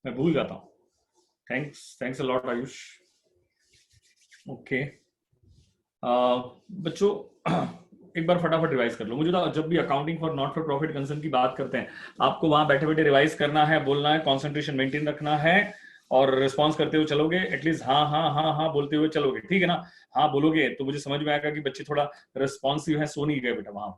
मैं भूल जाता हूँ। Thanks thanks a lot Ayush. Okay बच्चों एक बार फटाफट रिवाइज कर लो। मुझे तो जब भी accounting for not for profit concern की बात करते हैं, आपको वहां बैठे बैठे रिवाइज करना है, बोलना है, कंसंट्रेशन मेंटेन रखना है और रिस्पॉन्स करते हुए चलोगे। एटलीस्ट हाँ हाँ हाँ हाँ बोलते हुए चलोगे, ठीक है ना? हाँ बोलोगे तो मुझे समझ में आएगा कि बच्चे थोड़ा रिस्पॉन्सिव है, सो नहीं गए बेटा वहां।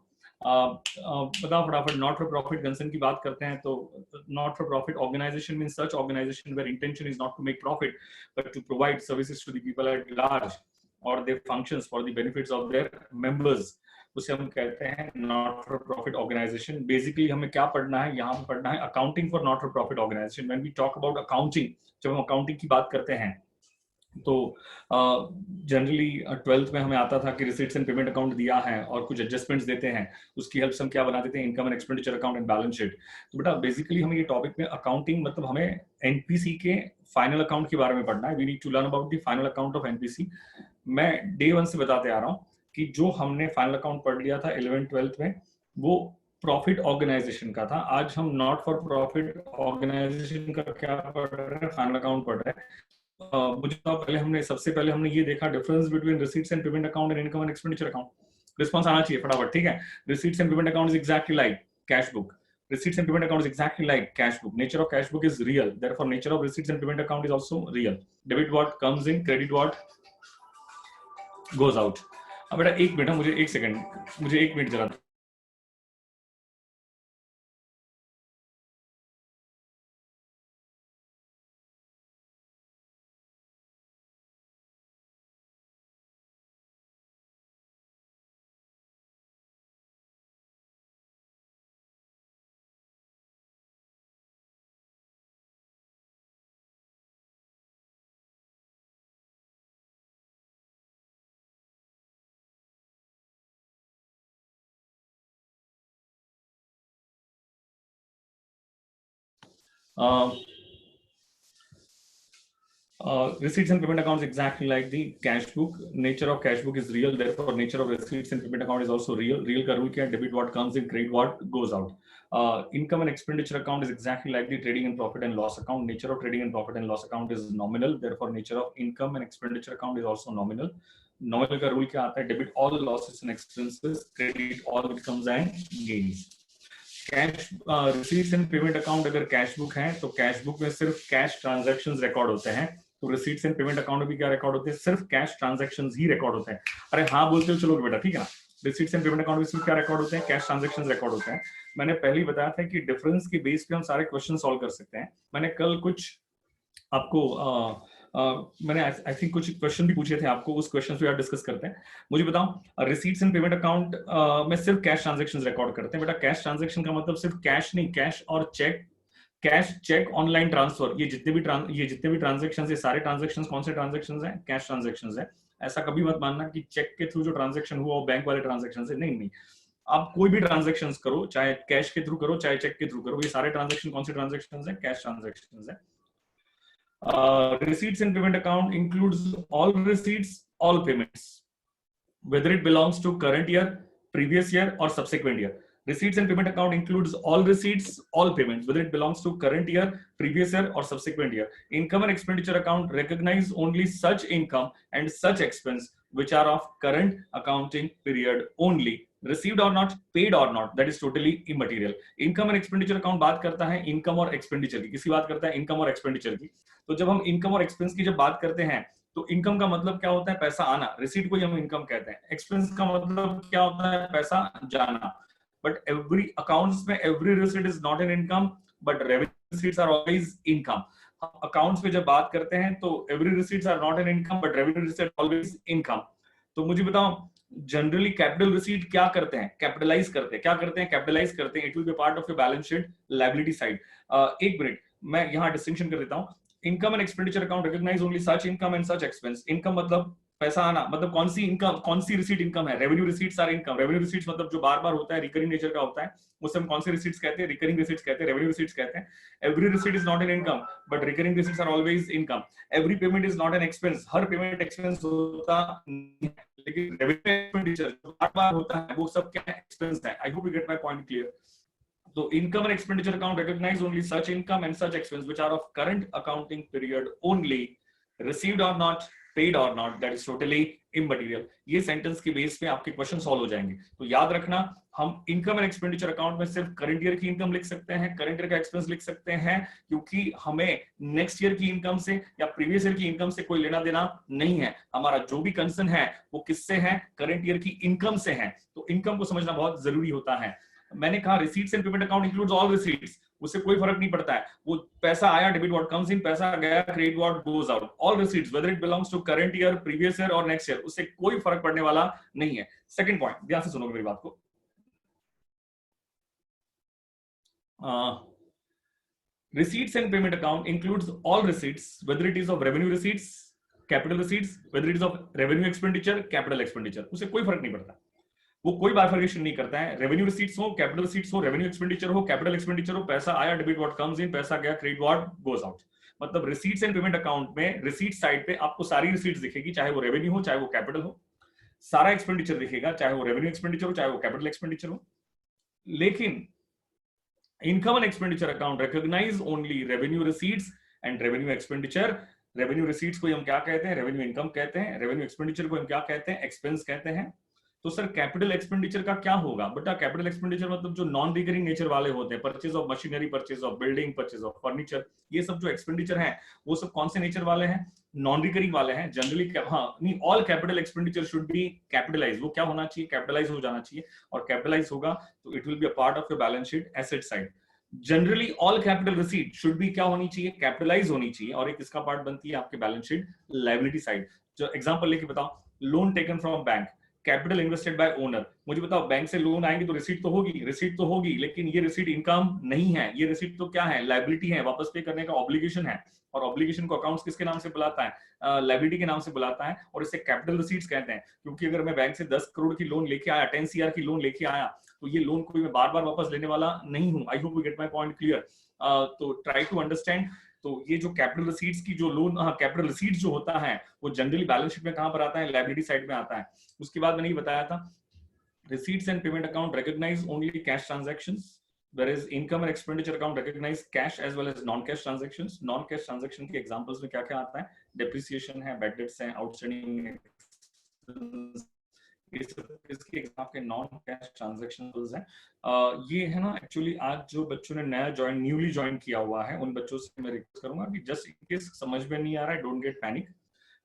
बताओ फटाफट। नॉट फॉर प्रॉफिट कंसर्न की बात करते हैं तो not for profit organisation mean such organisation where intention is not to make profit but to provide services to the people at large or their functions for the benefits of their members, उसे हम कहते हैं not for profit organisation. Basically हमें क्या पढ़ना है यहाँ पे? पढ़ना है accounting for not for profit organisation. When we talk about accounting, जब हम अकाउंटिंग की बात करते हैं तो जनरली ट्वेल्थ में हमें आता था कि रिसीट्स एंड पेमेंट अकाउंट दिया है और कुछ एडजस्टमेंट्स देते हैं, उसकी हेल्प से हम क्या बना देते हैं? Income and expenditure account and balance sheet. तो बेटा बेसिकली हमें ये टॉपिक में अकाउंटिंग मतलब हमें एनपीसी के फाइनल अकाउंट के बारे में पढ़ना है। We need to learn about the final account of NPC. मैं डे वन से बताते आ रहा हूँ कि जो हमने फाइनल अकाउंट पढ़ लिया था 11th-12th में, वो प्रॉफिट ऑर्गेनाइजेशन का था। आज हम नॉट फॉर प्रॉफिट ऑर्गेनाइजेशन का क्या पढ़ रहे हैं? फाइनल अकाउंट पढ़ रहे हैं। मुझे तो सबसे पहले हमने ये देखा difference between receipts and payment account and income and expenditure account. Response आना चाहिए फटाफट, ठीक है? Receipts and payment account is exactly like cash book. Receipts and payment account is exactly like cash book. Nature of cash book is real. Therefore, nature of receipts and payment account is also real. Debit what comes in, credit what goes out. अब बेटा एक minute, मुझे एक second, मुझे एक minute जरा। Receipts and payment accounts exactly like the cash book. Nature of cash book is real, therefore nature of receipts and payment account is also real. Real का rule क्या है? Debit what comes in, credit what goes out. Income and expenditure account is exactly like the trading and profit and loss account. Nature of trading and profit and loss account is nominal, therefore nature of income and expenditure account is also nominal. Nominal का rule क्या आता है? Debit all losses and expenses, credit all incomes and gains. Cash receipts and payment account अगर cash book है तो cash book में सिर्फ cash transactions record होते हैं। तो रिसीट्स एंड पेमेंट अकाउंट में भी क्या रिकॉर्ड होते हैं? सिर्फ कैश ट्रांजैक्शंस ही रिकॉर्ड होते हैं। अरे हाँ बोलते हो चलोगे बेटा, ठीक है ना? रिसीट्स एंड पेमेंट अकाउंट में सिर्फ क्या रिकॉर्ड होते हैं? कैश ट्रांजैक्शंस रिकॉर्ड होते हैं। मैंने पहले ही बताया था कि डिफरेंस के बेस पे हम सारे क्वेश्चन सॉल्व कर सकते हैं। मैंने कल कुछ आपको मैंने आई थिंक कुछ क्वेश्चन भी पूछे थे आपको, उस क्वेश्चन पे डिस्कस करते हैं। मुझे बताओ रिसीट्स एंड पेमेंट अकाउंट में सिर्फ कैश ट्रांजैक्शंस रिकॉर्ड करते हैं। बेटा कैश ट्रांजैक्शन का मतलब सिर्फ कैश नहीं, कैश और cheque, cash cheque online transfer, ये जितने भी ट्रांजैक्शंस, ये सारे ट्रांजैक्शंस कौन से ट्रांजैक्शंस हैं? कैश ट्रांजैक्शंस है। ऐसा कभी मत मानना कि चेक के थ्रू जो ट्रांजैक्शन हुआ वो बैंक वाले ट्रांजैक्शन है। नहीं नहीं, आप कोई भी ट्रांजैक्शन करो, चाहे कैश के थ्रू करो चाहे चेक के थ्रू करो, ये सारे ट्रांजैक्शन कौन से ट्रांजैक्शन है? कैश ट्रांजैक्शन है। Receipts and payment account includes all receipts, all payments, whether it belongs to current year, previous year, or subsequent year. Receipts and payment account includes all receipts, all payments, whether it belongs to current year, previous year, or subsequent year. Income and expenditure account recognize only such income and such expense which are of current accounting period only. Received or not, paid or not, that is totally immaterial. Income and expenditure account बात करता है income और expenditure की। किसी बात करता है income और एक्सपेंडिचर की। तो जब हम इनकम और एक्सपेंस की जब बात करते हैं तो इनकम का मतलब क्या होता है? पैसा आना, रिसीट को हम इनकम कहते हैं। एक्सपेंस का मतलब क्या होता है? पैसा जाना। बट एवरी अकाउंट्स में every receipt is not an income, but revenue receipts are always income. Accounts में जब बात करते हैं तो every receipts are not an income, but revenue receipt always income. तो मुझे बताओ जनरली कैपिटल रिसीट क्या करते हैं? कैपिटलाइज करते हैं। क्या करते हैं? कैपिटलाइज करते हैं। It will be part of your balance sheet liability side. एक मिनट, मैं यहां डिस्टिंक्शन कर देता हूं। Income and expenditure account recognise only such income and such expense. Income मतलब पैसा आना, मतलब कौन सी इनकम, कौन सी रिसीट इनकम है? Revenue receipts are income. Revenue receipts मतलब जो बार बार होता है, रिकरिंग नेचर का होता है, उसे हम कौन सी रिसीट्स कहते हैं? रिकरिंग रिसीट्स कहते हैं, रेवेन्यू रिसीट्स कहते हैं। Every receipt is not an income, but recurring receipts are always income. Every payment is not an expense, हर पेमेंट एक्सपेंस होता नहीं है, लेकिन रेवेन्यू एक्सपेंडिचर जो बार बार होता है वो सब क्या एक्सपेंस है। आई hope you get my point clear. तो income and expenditure account recognize only such income and such expense which are of current accounting period only, received or not, paid or not, that is totally immaterial. ये sentence के base पे आपके question solve हो जाएंगे. तो याद रखना, हम इनकम एंड एक्सपेंडिचर अकाउंट में सिर्फ करंट ईयर की इनकम लिख सकते हैं, करंट ईयर का एक्सपेंस लिख सकते हैं, क्योंकि हमें नेक्स्ट ईयर की इनकम से या प्रीवियस ईयर की इनकम से कोई लेना देना नहीं है. हमारा जो भी कंसर्न है वो किससे है? करंट ईयर की इनकम से है. तो इनकम को समझना बहुत जरूरी होता है. मैंने कहा receipts and payment account includes all receipts, उससे कोई फर्क नहीं पड़ता है. वो पैसा आया, डेबिट व्हाट कम्स इन, पैसा गया, credit what goes out. All receipts whether it belongs to current year, previous year और नेक्स्ट ईयर, उससे कोई फर्क पड़ने वाला नहीं है. सेकंड पॉइंट, ध्यान से सुनोगे मेरी बात को. Receipts and payment account includes all receipts, whether it is of revenue receipts, capital receipts, whether it is of revenue expenditure, capital expenditure. उससे कोई फर्क नहीं पड़ता. वो कोई बाइफर्केशन नहीं करता है. रेवेन्यू रिसीट्स हो, कैपिटल रिसीट्स हो, रेवेन्यू एक्सपेंडिचर हो, कैपिटल एक्सपेंडिचर हो, पैसा आया, डेबिट व्हाट कम्स इन, पैसा गया, क्रेडिट व्हाट गोज आउट. मतलब रिसीट्स एंड पेमेंट अकाउंट में रिसीट साइड पे आपको सारी रिसीट्स दिखेगी, चाहे वो रेवेन्यू हो, चाहे वो कैपिटल हो. सारा एक्सपेंडिचर दिखेगा, चाहे वो रेवेन्यू एक्सपेंडिचर हो, चाहे वो कैपिटल एक्सपेंडिचर हो. लेकिन income and expenditure account recognise only revenue receipts and revenue expenditure. Revenue receipts को हम क्या कहते हैं? रेवेन्यू इनकम कहते हैं. रेवेन्यू एक्सपेंडिचर को हम क्या कहते हैं? एक्सपेंस कहते हैं. तो सर कैपिटल एक्सपेंडिचर का क्या होगा? बेटा कैपिटल एक्सपेंडिचर मतलब जो नॉन रिकरिंग नेचर वाले होते हैं, purchase of machinery, purchase of building, purchase of furniture, ये सब जो एक्सपेंडिचर हैं वो सब कौन से नेचर वाले हैं? नॉन रिकरिंग वाले हैं जनरली. हाँ नहीं, all capital expenditure should be capitalise. वो क्या होना चाहिए? कैपिटलाइज हो जाना चाहिए. और कैपिटलाइज होगा तो it will be a part of your balance sheet asset side. Generally all capital receipt should be क्या होनी चाहिए? कैपिटलाइज होनी चाहिए. और एक इसका पार्ट बनती है आपके बैलेंस शीट लायबिलिटी साइड. जो एग्जांपल लेके बताओ, loan taken from bank, capital invested bye owner. मुझे बताओ बैंक से लोन आएंगे तो रिसीट तो होगी, रिसीट तो होगी, लेकिन ये रिसीट इनकम नहीं है. ये रिसीट तो क्या है? लायबिलिटी है, वापस पे करने का ऑब्लिगेशन है. और ऑब्लिगेशन को अकाउंट्स किसके नाम से बुलाता है? लायबिलिटी के नाम से बुलाता है. और इसे कैपिटल रिसीट्स कहते हैं. क्योंकि अगर मैं बैंक से 10 करोड़ की लोन लेके आया, 10 CR की लोन लेके आया, तो ये लोन कोई मैं बार बार वापस लेने वाला नहीं हूं. आई hope you get my point clear. तो ट्राई टू अंडरस्टैंड. तो ये जो कैपिटल रिसीट्स की जो लोन, कैपिटल रिसीट्स जो होता है वो जनरली बैलेंस शीट में कहां पर आता है? लायबिलिटी साइड में आता है. उसके बाद मैंने ये बताया था, receipts and payment account recognize only cash transactions, whereas income and expenditure account recognize cash as well as non-cash transactions. Non-cash transaction के examples में क्या क्या आता है? Depreciation है, bad debts है, outstanding इसके एग्जाम के नॉन कैश ट्रांजैक्शंस हैं. ये है ना, एक्चुअली आज जो बच्चों ने न्यूली ज्वाइन किया हुआ है, उन बच्चों से मैं रिक्वेस्ट करूंगा कि जस्ट इन केस समझ में नहीं आ रहा है, डोंट गेट पैनिक.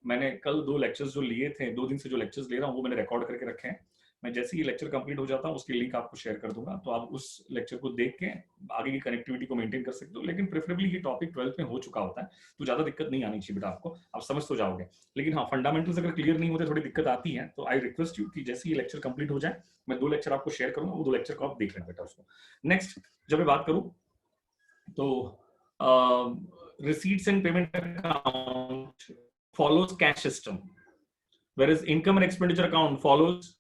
मैंने कल 2 लेक्चर्स जो लिए थे, 2 दिन से जो लेक्चर्स ले रहा हूँ वो मैंने रिकॉर्ड करके रखे हैं. मैं जैसे ही लेक्चर कंप्लीट हो जाता हूँ उसकी लिंक आपको शेयर कर दूंगा, तो आप उस लेक्चर को देख के आगे की कनेक्टिविटी को मेंटेन कर सकते हो. लेकिन प्रेफरेबली ये टॉपिक 12th में हो चुका होता है, तो ज्यादा दिक्कत नहीं आनी चाहिए बेटा आपको, आप समझ तो जाओगे. लेकिन हाँ, फंडामेंटल्स अगर क्लियर नहीं होते, थोड़ी दिक्कत आती है, तो आई रिक्वेस्ट यू कि जैसे ये लेक्चर कंप्लीट हो जाए, मैं 2 लेक्चर आपको शेयर करूंगा, वो 2 लेक्चर को आप देख लें बेटा उसको. नेक्स्ट जब मैं बात करूं तो receipts and payment account follows cash system, whereas income and expenditure account follows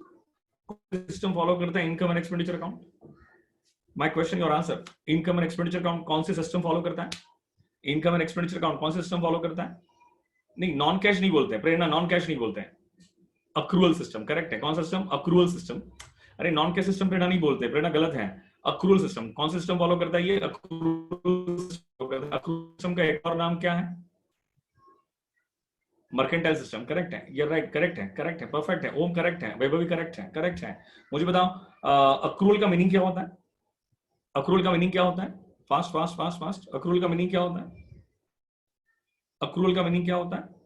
system follow करता है income and expenditure account. My question, your answer. Income and expenditure account कौन से system follow करता है? Income and expenditure account कौन से system follow करता है? नहीं, नॉन कैश नहीं बोलते हैं प्रेरणा, नॉन कैश नहीं बोलते हैं, अक्रूअल सिस्टम. करेक्ट है. कौन सा सिस्टम? Accrual system. अरे नॉन कैश सिस्टम प्रेरणा नहीं बोलते, प्रेरणा गलत है. Accrual system. कौन सा सिस्टम फॉलो करता है? ये अक्रूअल सिस्टम का एक और नाम क्या है? Mercantile system. करेक्ट है, ये राइट, करेक्ट है, करेक्ट है, परफेक्ट है. ओम करेक्ट है, वैभवी करेक्ट है, करेक्ट है. मुझे बताओ अक्रूअल का मीनिंग क्या होता है? अक्रूअल का मीनिंग क्या होता है? Fast fast fast fast. Accrual का मीनिंग क्या होता है? अक्रूअल का मीनिंग क्या होता है?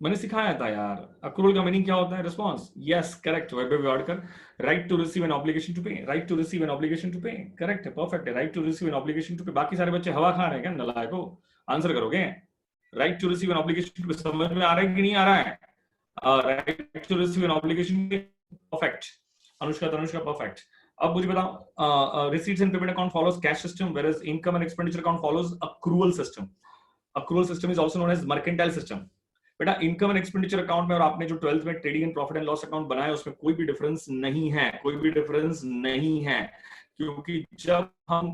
मैंने सिखाया था यार. अक्रूअल का मीनिंग क्या होता है? Response. Yes, correct. Vaibhavi Wadkar. Right to receive an obligation to pay. Right to receive an obligation to pay. Correct है, परफेक्ट है. Right to receive an obligation to pay. बाकी सारे बच्चे हवा खा रहे हैं क्या? नलायको, आंसर करोगे. Right to receive an obligation to pay समझ में आ रहा है कि नहीं आ रहा है? Right to receive an obligation, perfect. Anushka, Tanushka, perfect. अब मुझे बताओ, receipts and payment account follows cash system, whereas income and expenditure account follows accrual system. Accrual system is also known as mercantile system. बेटा इनकम एंड एक्सपेंडिचर अकाउंट में और आपने जो 12th में trading and profit and loss account बनाया उसमें कोई भी डिफरेंस नहीं है, कोई भी डिफरेंस नहीं है. क्योंकि जब हम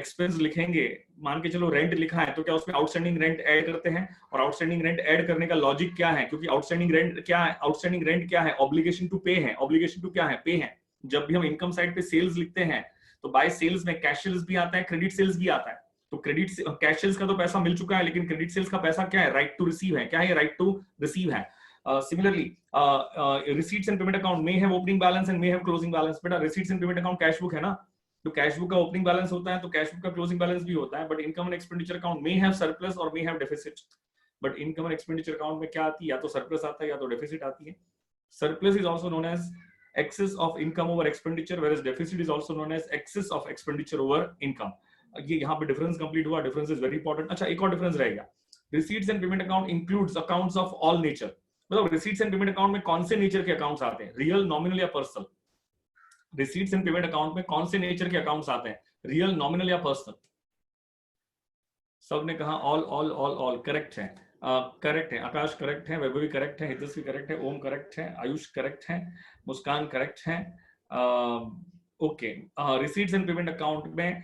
एक्सपेंस लिखेंगे, मान के चलो रेंट लिखा है, तो क्या उसमें आउटस्टैंडिंग रेंट ऐड करते हैं? और आउटस्टैंडिंग रेंट ऐड करने का लॉजिक क्या है? क्योंकि आउटस्टैंडिंग रेंट क्या है? आउटस्टैंडिंग रेंट क्या है? ऑब्लिगेशन टू पे है. ऑब्लिगेशन टू क्या है? पे है. जब भी हम इनकम साइड पे सेल्स लिखते हैं तो बाय सेल्स में कैश सेल्स भी आता है, क्रेडिट सेल्स भी आता है। तो क्रेडिट कैश सेल्स का तो पैसा मिल चुका है, लेकिन क्रेडिट सेल्स का पैसा क्या है? राइट टू रिसीव है। क्या है? राइट टू रिसीव है। Similarly, receipts and payment account may have opening balance and may have closing balance. बेटा receipts and payment account cash book है ना, तो कैश बुक का ओपनिंग बैलेंस होता है, तो कैश बुक का क्लोजिंग बैलेंस भी होता है। But income and expenditure account may have surplus और may have deficit. But income and expenditure account में क्या आती है? या तो सरप्लस आता है या तो डेफिसिट आती है। Surplus is also known as excess of income over expenditure, whereas deficit is also known as excess of expenditure over income. ये यहाँ पे डिफरेंस कंप्लीट हुआ। Difference is very important. अच्छा, एक और डिफरेंस रहेगा, receipts and payment account includes accounts of all nature. मतलब receipts and payment account में कौन से नेचर के अकाउंट्स आते हैं? रियल, नॉमिनल या personal? Receipts and payment account में कौन से नेचर के अकाउंट्स आते हैं? रियल, नॉमिनल या पर्सनल? सबने कहा all all all all. Correct है, करेक्ट है। आकाश करेक्ट है, वैभवी करेक्ट है, हितश्री करेक्ट है, ओम करेक्ट है, आयुष करेक्ट है, मुस्कान करेक्ट है। Okay, receipts and payment account में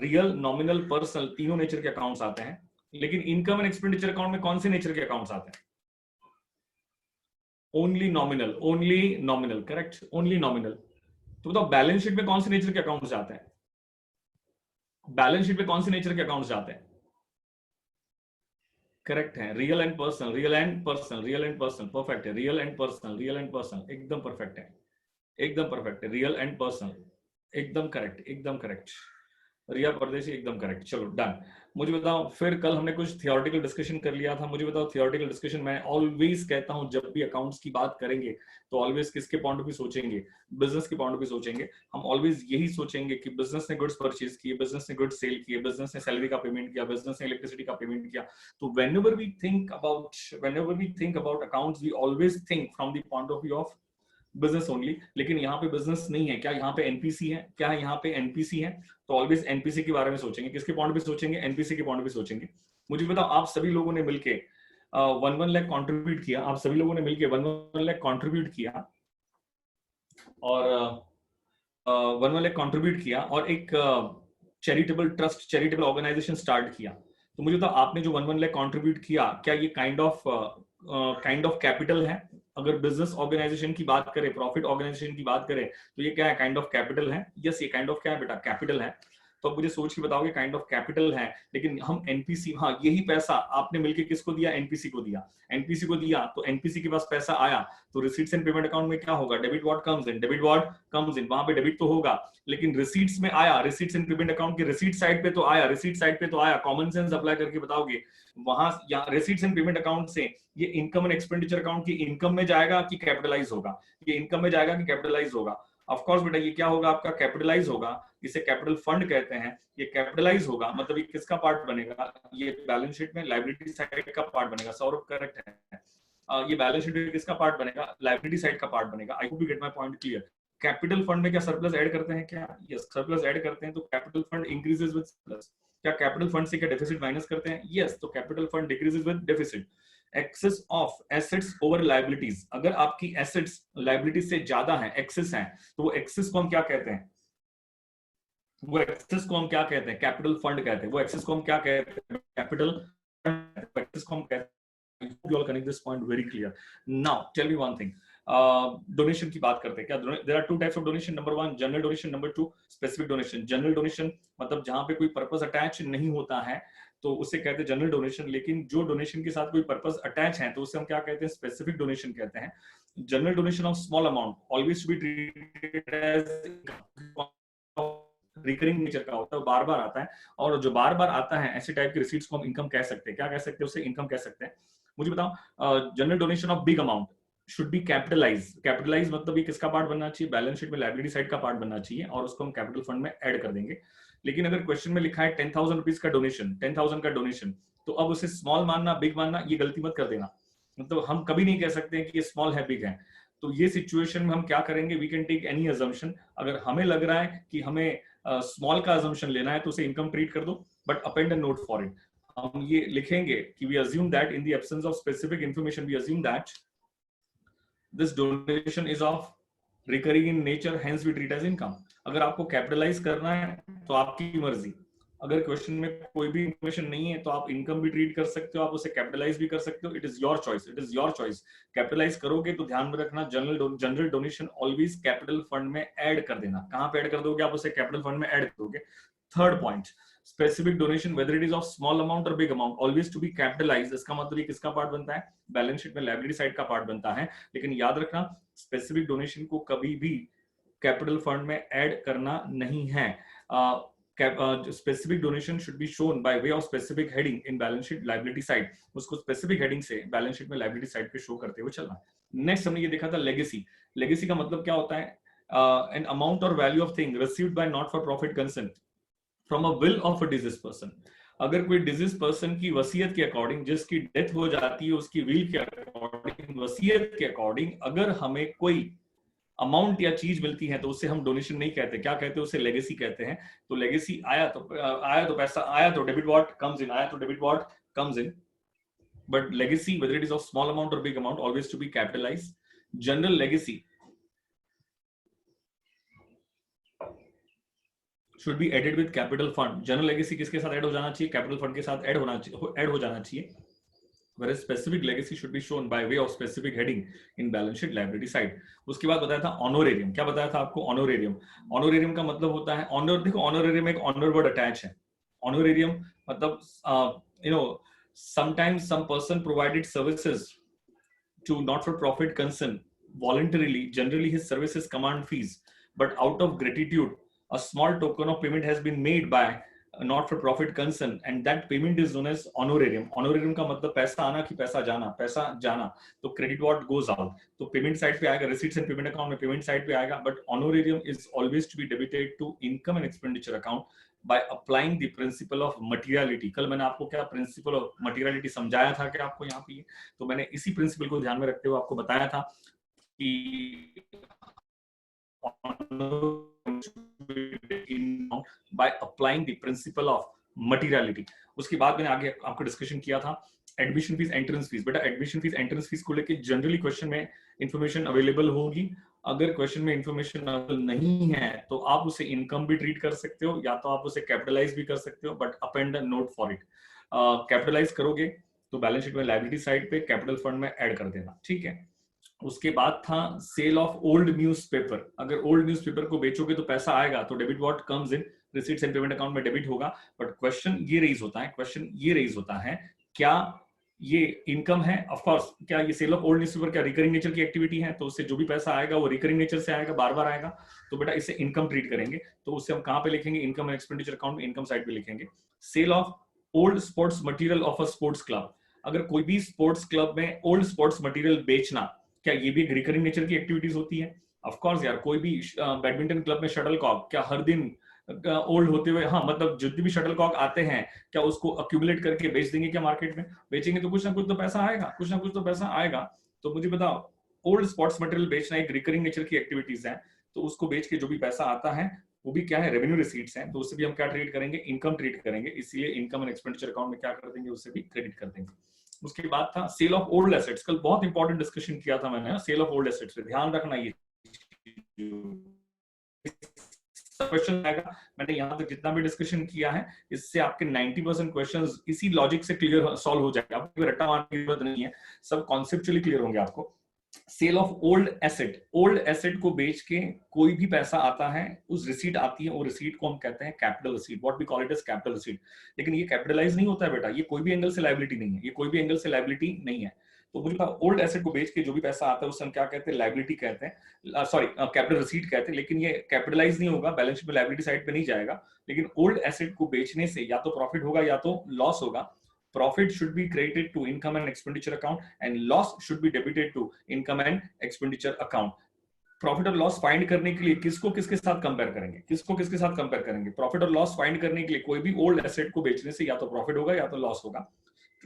रियल, नॉमिनल, पर्सनल तीनों नेचर के अकाउंट्स आते हैं। लेकिन इनकम एंड एक्सपेंडिचर अकाउंट में कौन से नेचर के अकाउंट्स आते हैं? Only nominal, only nominal. Correct, only nominal. तो बताओ बैलेंस शीट में कौन से नेचर के अकाउंट्स जाते हैं? बैलेंस शीट में कौन से नेचर के अकाउंट्स जाते हैं? करेक्ट है, real and personal, real and personal, real and personal. Perfect है, real and personal, real and personal, एकदम परफेक्ट है, एकदम परफेक्ट है। रियल एंड पर्सनल, एकदम करेक्ट, एकदम करेक्ट। रिया परदेसी, एकदम करेक्ट। चलो डन। मुझे बताओ, फिर कल हमने कुछ थियोरेटिकल डिस्कशन कर लिया था। मुझे बताओ थियोरेटिकल डिस्कशन, मैं ऑलवेज कहता हूं जब भी अकाउंट्स की बात करेंगे तो ऑलवेज किसके पॉइंट ऑफ व्यू सोचेंगे? बिजनेस के पॉइंट ऑफ व्यू सोचेंगे। हम ऑलवेज यही सोचेंगे कि बिजनेस ने गुड्स परचेज किए, बिजनेस ने गुड्स सेल किए, बिजनेस ने सैलरी का पेमेंट किया, बिजनेस ने इलेक्ट्रिसिटी का पेमेंट किया। तो whenever we think about accounts, we always think from the point of view of business only. लेकिन यहाँ पे बिजनेस नहीं है। क्या यहाँ पे एनपीसी है? क्या यहाँ पे एनपीसी है? तो ऑलवेज एनपीसी के बारे में सोचेंगे। किसके पॉइंट पे सोचेंगे? एनपीसी के पॉइंट पे सोचेंगे। मुझे बताओ, आप सभी लोगों ने मिलके 1 लाख कंट्रीब्यूट किया, आप सभी लोगों ने मिलके 1 लाख कंट्रीब्यूट किया और 1 लाख कंट्रीब्यूट किया और एक charitable trust, charitable organisation start किया। तो मुझे बताओ, आपने जो 1 लाख कंट्रीब्यूट किया, क्या ये काइंड ऑफ कैपिटल है? अगर बिजनेस ऑर्गेनाइजेशन की बात करें, प्रॉफिट ऑर्गेनाइजेशन की बात करें, तो ये क्या है? काइंड ऑफ कैपिटल है। यस, ये काइंड ऑफ क्या है बेटा? कैपिटल है। तो अब मुझे सोच के बताओगे काइंड ऑफ कैपिटल है, लेकिन हम एनपीसी, हाँ यही पैसा आपने मिलके किसको दिया? एनपीसी को दिया। एनपीसी को दिया तो एनपीसी के पास पैसा आया, तो रिसीट्स एंड पेमेंट अकाउंट में क्या होगा? Debit what comes in, debit what comes इन। वहां पे डेबिट तो होगा, लेकिन रिसीट्स में आया, रिसीट्स एंड पेमेंट अकाउंट के रिसीट साइड पे तो आया, रिसीट साइड पे तो आया। कॉमन सेंस अप्लाई करके बताओगे, वहां या रिसीट्स एंड पेमेंट अकाउंट से ये इनकम एंड एक्सपेंडिचर अकाउंट की इनकम में जाएगा कि कैपिटलाइज होगा? ये इनकम में जाएगा कि कैपिटलाइज होगा? ऑफ कोर्स बेटा, ये क्या होगा? आपका कैपिटलाइज होगा। इसे कैपिटल फंड कहते हैं। ये कैपिटलाइज होगा, मतलब ये किसका पार्ट बनेगा? ये बैलेंस शीट में लायबिलिटी साइड का पार्ट बनेगा। सौरभ करेक्ट है। ये बैलेंस शीट में किसका पार्ट बनेगा? लायबिलिटी साइड का पार्ट बनेगा। आई hope you get my point clear. Capital fund में क्या सरप्लस ऐड करते हैं क्या? यस, सरप्लस ऐड करते हैं। तो capital fund increases with surplus. क्या कैपिटल फंड से क्या डेफिसिट माइनस करते हैं? यस, तो capital fund decreases with deficit. Excess of assets over liabilities, अगर आपकी एसेट्स लायबिलिटीज से ज्यादा है, एक्सेस है, तो वो एक्सेस को हम क्या कहते हैं? वो एक्सेस को हम क्या कहते हैं? कैपिटल फंड कहते हैं। वो एक्सेस को हम क्या कहते हैं? कैपिटल एक्सेस को हम कहते हैं। You all connect this point very clear. Now tell me one thing. Donation की बात करते हैं क्या? There are 2 types of donation. Number 1 general donation, number 2 specific donation. General donation मतलब जहां पे कोई पर्पस अटैच नहीं होता है तो उसे कहते हैं जनरल डोनेशन। लेकिन जो डोनेशन के साथ कोई पर्पस अटैच है तो उसे हम क्या कहते हैं? स्पेसिफिक डोनेशन कहते हैं। General donation of small amount always to be treated as recurring nature का होता है, बार बार आता है, और जो बार बार आता है ऐसे टाइप के रिसीट्स को हम इनकम कह सकते हैं। क्या कह सकते हैं? उसे इनकम कह सकते हैं। मुझे बताओ, general donation of big amount should be capitalise. Capitalise मतलब ये किसका पार्ट बनना चाहिए? बैलेंस शीट में लायबिलिटी साइड का पार्ट बनना चाहिए और उसको हम कैपिटल फंड में ऐड कर देंगे। लेकिन अगर क्वेश्चन में लिखा है 10,000 रुपीज का डोनेशन, 10,000 का डोनेशन, तो अब उसे स्मॉल मानना, बिग मानना, ये गलती मत कर देना। मतलब हम कभी नहीं कह सकते कि ये स्मॉल है, बिग है। तो ये सिचुएशन में हम क्या करेंगे? We can take any assumption. अगर हमें लग रहा है कि हमें स्मॉल का अजम्पशन लेना है तो उसे इनकम ट्रीट कर दो, but append a note for it. हम ये लिखेंगे कि we assume that in the absence of specific information, we assume that this donation is of recurring in nature, hence we treat as income. अगर आपको capitalise करना है तो आपकी मर्जी, अगर क्वेश्चन में कोई भी इंफॉर्मेशन नहीं है तो आप इनकम भी ट्रीट कर सकते हो, आप उसे कैपिटलाइज भी कर सकते हो। It is your choice, it is your choice. Capitalize करोगे तो ध्यान में रखना, general donation always capital fund में ऐड कर देना। कहां पे ऐड कर दोगे आप उसे? कैपिटल फंड में ऐड करोगे। Third point, specific donation whether it is of small amount और big amount always to be capitalized. इसका मतलब ये किसका पार्ट बनता है? बैलेंस शीट में लायबिलिटी साइड का पार्ट बनता है। लेकिन याद रखना, स्पेसिफिक डोनेशन को कभी भी कैपिटल फंड में ऐड करना नहीं है। Specific donation should be shown by way of specific heading in balance sheet liability side. उसको स्पेसिफिक हेडिंग से बैलेंस शीट में लायबिलिटी साइड पे शो करते हुए चलना। नेक्स्ट हमने ये देखा था लेगेसी। लेगेसी का मतलब क्या होता है? एन अमाउंट और value of thing received by not for profit concern from a will of a disease person. अगर कोई डिजीज पर्सन की वसीयत के अकॉर्डिंग, जिसकी डेथ हो जाती है उसकी विल के अकॉर्डिंग, वसीयत के अकॉर्डिंग अगर हमें कोई अमाउंट या चीज मिलती है तो उससे हम डोनेशन नहीं कहते। क्या कहते हैं? उसे लेगेसी कहते हैं। तो लेगेसी आया तो पैसा आया तो डेबिट व्हाट कम्स इन, आया तो debit what comes in. But legacy whether it is of small amount or big amount always to be capitalized. General legacy should be added with capital fund. General legacy किसके साथ add हो जाना चाहिए? Capital fund के साथ add हो जाना चाहिए। Whereas specific legacy should be shown by way of specific heading in balance sheet liability side. उसके बाद बताया था ऑनोरेरियम। क्या बताया था आपको? ऑनोरेरियम। ऑनोरेरियम का मतलब होता है ऑनर। देखो ऑनोरेरियम एक ऑनर वर्ड अटैच है। ऑनोरेरियम मतलब you know sometimes some person provided services to not for profit concern voluntarily. Generally his services command fees, but out of gratitude a small token of payment has been made by not for profit concern and that payment is known as honorarium. Honorarium का मतलब पैसा आना कि पैसा जाना? पैसा जाना। तो credit what goes out, तो पेमेंट साइड पे आएगा, receipts and payment account में पेमेंट साइड पे आएगा। But honorarium is always to be debited to income and expenditure account by applying the principle of materiality. कल मैंने आपको क्या प्रिंसिपल ऑफ मटीरियलिटी समझाया था क्या आपको यहाँ पे? तो मैंने इसी प्रिंसिपल को ध्यान में रखते हुए आपको बताया था कि by applying the principle of materiality. उसके बाद मैंने आगे आपको डिस्कशन किया था एडमिशन फीस, एंट्रेंस फीस। बेटा एडमिशन फीस, एंट्रेंस फीस को लेके जनरली क्वेश्चन में इंफॉर्मेशन अवेलेबल होगी। अगर क्वेश्चन में इंफॉर्मेशन अवेलेबल नहीं है तो आप उसे इनकम भी ट्रीट कर सकते हो या तो आप उसे कैपिटलाइज भी कर सकते हो, but append a note for it. Capitalise करोगे तो बैलेंस शीट में लायबिलिटी साइड पे कैपिटल फंड में ऐड कर देना, ठीक है। उसके बाद था सेल ऑफ ओल्ड न्यूज़पेपर। अगर ओल्ड न्यूज़पेपर को बेचोगे तो पैसा आएगा तो debit what comes in, receipts and payment account में डेबिट होगा। बट क्वेश्चन ये रेज होता है क्या ये इनकम है? Of course. क्या ये सेल ऑफ ओल्ड न्यूज़पेपर क्या रिकरिंग नेचर की एक्टिविटी है? तो उससे जो भी पैसा आएगा वो रिकरिंग नेचर से आएगा, बार बार आएगा। तो बेटा इसे इनकम ट्रीट करेंगे। तो उससे हम कहां पे लिखेंगे? इनकम एंड एक्सपेंडिचर अकाउंट में इनकम साइड पे लिखेंगे। Sale of old sports material of a sports club. अगर कोई भी स्पोर्ट्स क्लब में ओल्ड स्पोर्ट्स मटेरियल बेचना, क्या ये भी एक रिकरिंग नेचर की एक्टिविटीज होती है? ऑफ कोर्स यार। कोई भी बैडमिंटन क्लब में शटल कॉक क्या हर दिन ओल्ड होते हुए, हाँ मतलब जितने भी शटल कॉक आते हैं क्या उसको अक्यूमुलेट करके बेच देंगे क्या मार्केट में? बेचेंगे तो कुछ ना कुछ तो पैसा आएगा, कुछ ना कुछ तो पैसा आएगा। तो मुझे बताओ, ओल्ड स्पोर्ट्स मटेरियल बेचना एक रिकरिंग नेचर की एक्टिविटीज है, तो उसको बेच के जो भी पैसा आता है वो भी क्या है? रेवेन्यू रिसीट्स हैं। तो उससे भी हम क्या ट्रीट करेंगे? इनकम ट्रीट करेंगे। इसलिए इनकम एंड एक्सपेंडिचर अकाउंट में क्या कर देंगे? उससे भी क्रेडिट कर देंगे। उसके बाद था सेल ऑफ ओल्ड एसेट्स। कल बहुत इंपॉर्टेंट डिस्कशन किया था मैंने सेल ऑफ ओल्ड एसेट्स पे, ध्यान रखना ये क्वेश्चन आएगा। मैंने यहाँ तक जितना भी डिस्कशन किया है इससे आपके 90% क्वेश्चंस इसी लॉजिक से क्लियर सॉल्व हो जाएगा। आपको रट्टा मारने की जरूरत नहीं है, सब कॉन्सेप्चुअली क्लियर होंगे आपको। Sale of old asset, old asset को बेच के कोई भी पैसा आता है, उस रिसीट आती है, वो रिसीट को हम कहते हैं capital receipt, what we call it as capital receipt. लेकिन ये कैपिटलाइज नहीं होता है बेटा, ये कोई भी एंगल से लायबिलिटी नहीं है, ये कोई भी एंगल से लायबिलिटी नहीं है। तो मुझे ओल्ड एसेट को बेच के जो भी पैसा आता है उसे हम क्या कहते हैं? लायबिलिटी कहते हैं, सॉरी कैपिटल रिसीट कहते हैं। लेकिन ये कैपिटलाइज नहीं होगा, बैलेंस शीट में लायबिलिटी साइड पे नहीं जाएगा। लेकिन ओल्ड एसेट को बेचने से या तो प्रॉफिट होगा या तो लॉस होगा। Profit should be credited to income and expenditure account and loss should be debited to income and expenditure account. Profit और लॉस फाइंड करने के लिए किसको किसके साथ कंपेयर करेंगे? किसको किसके साथ कंपेयर करेंगे? प्रॉफिट और लॉस फाइंड करने के लिए कोई भी ओल्ड एसेट को बेचने से या तो प्रॉफिट होगा या तो लॉस होगा।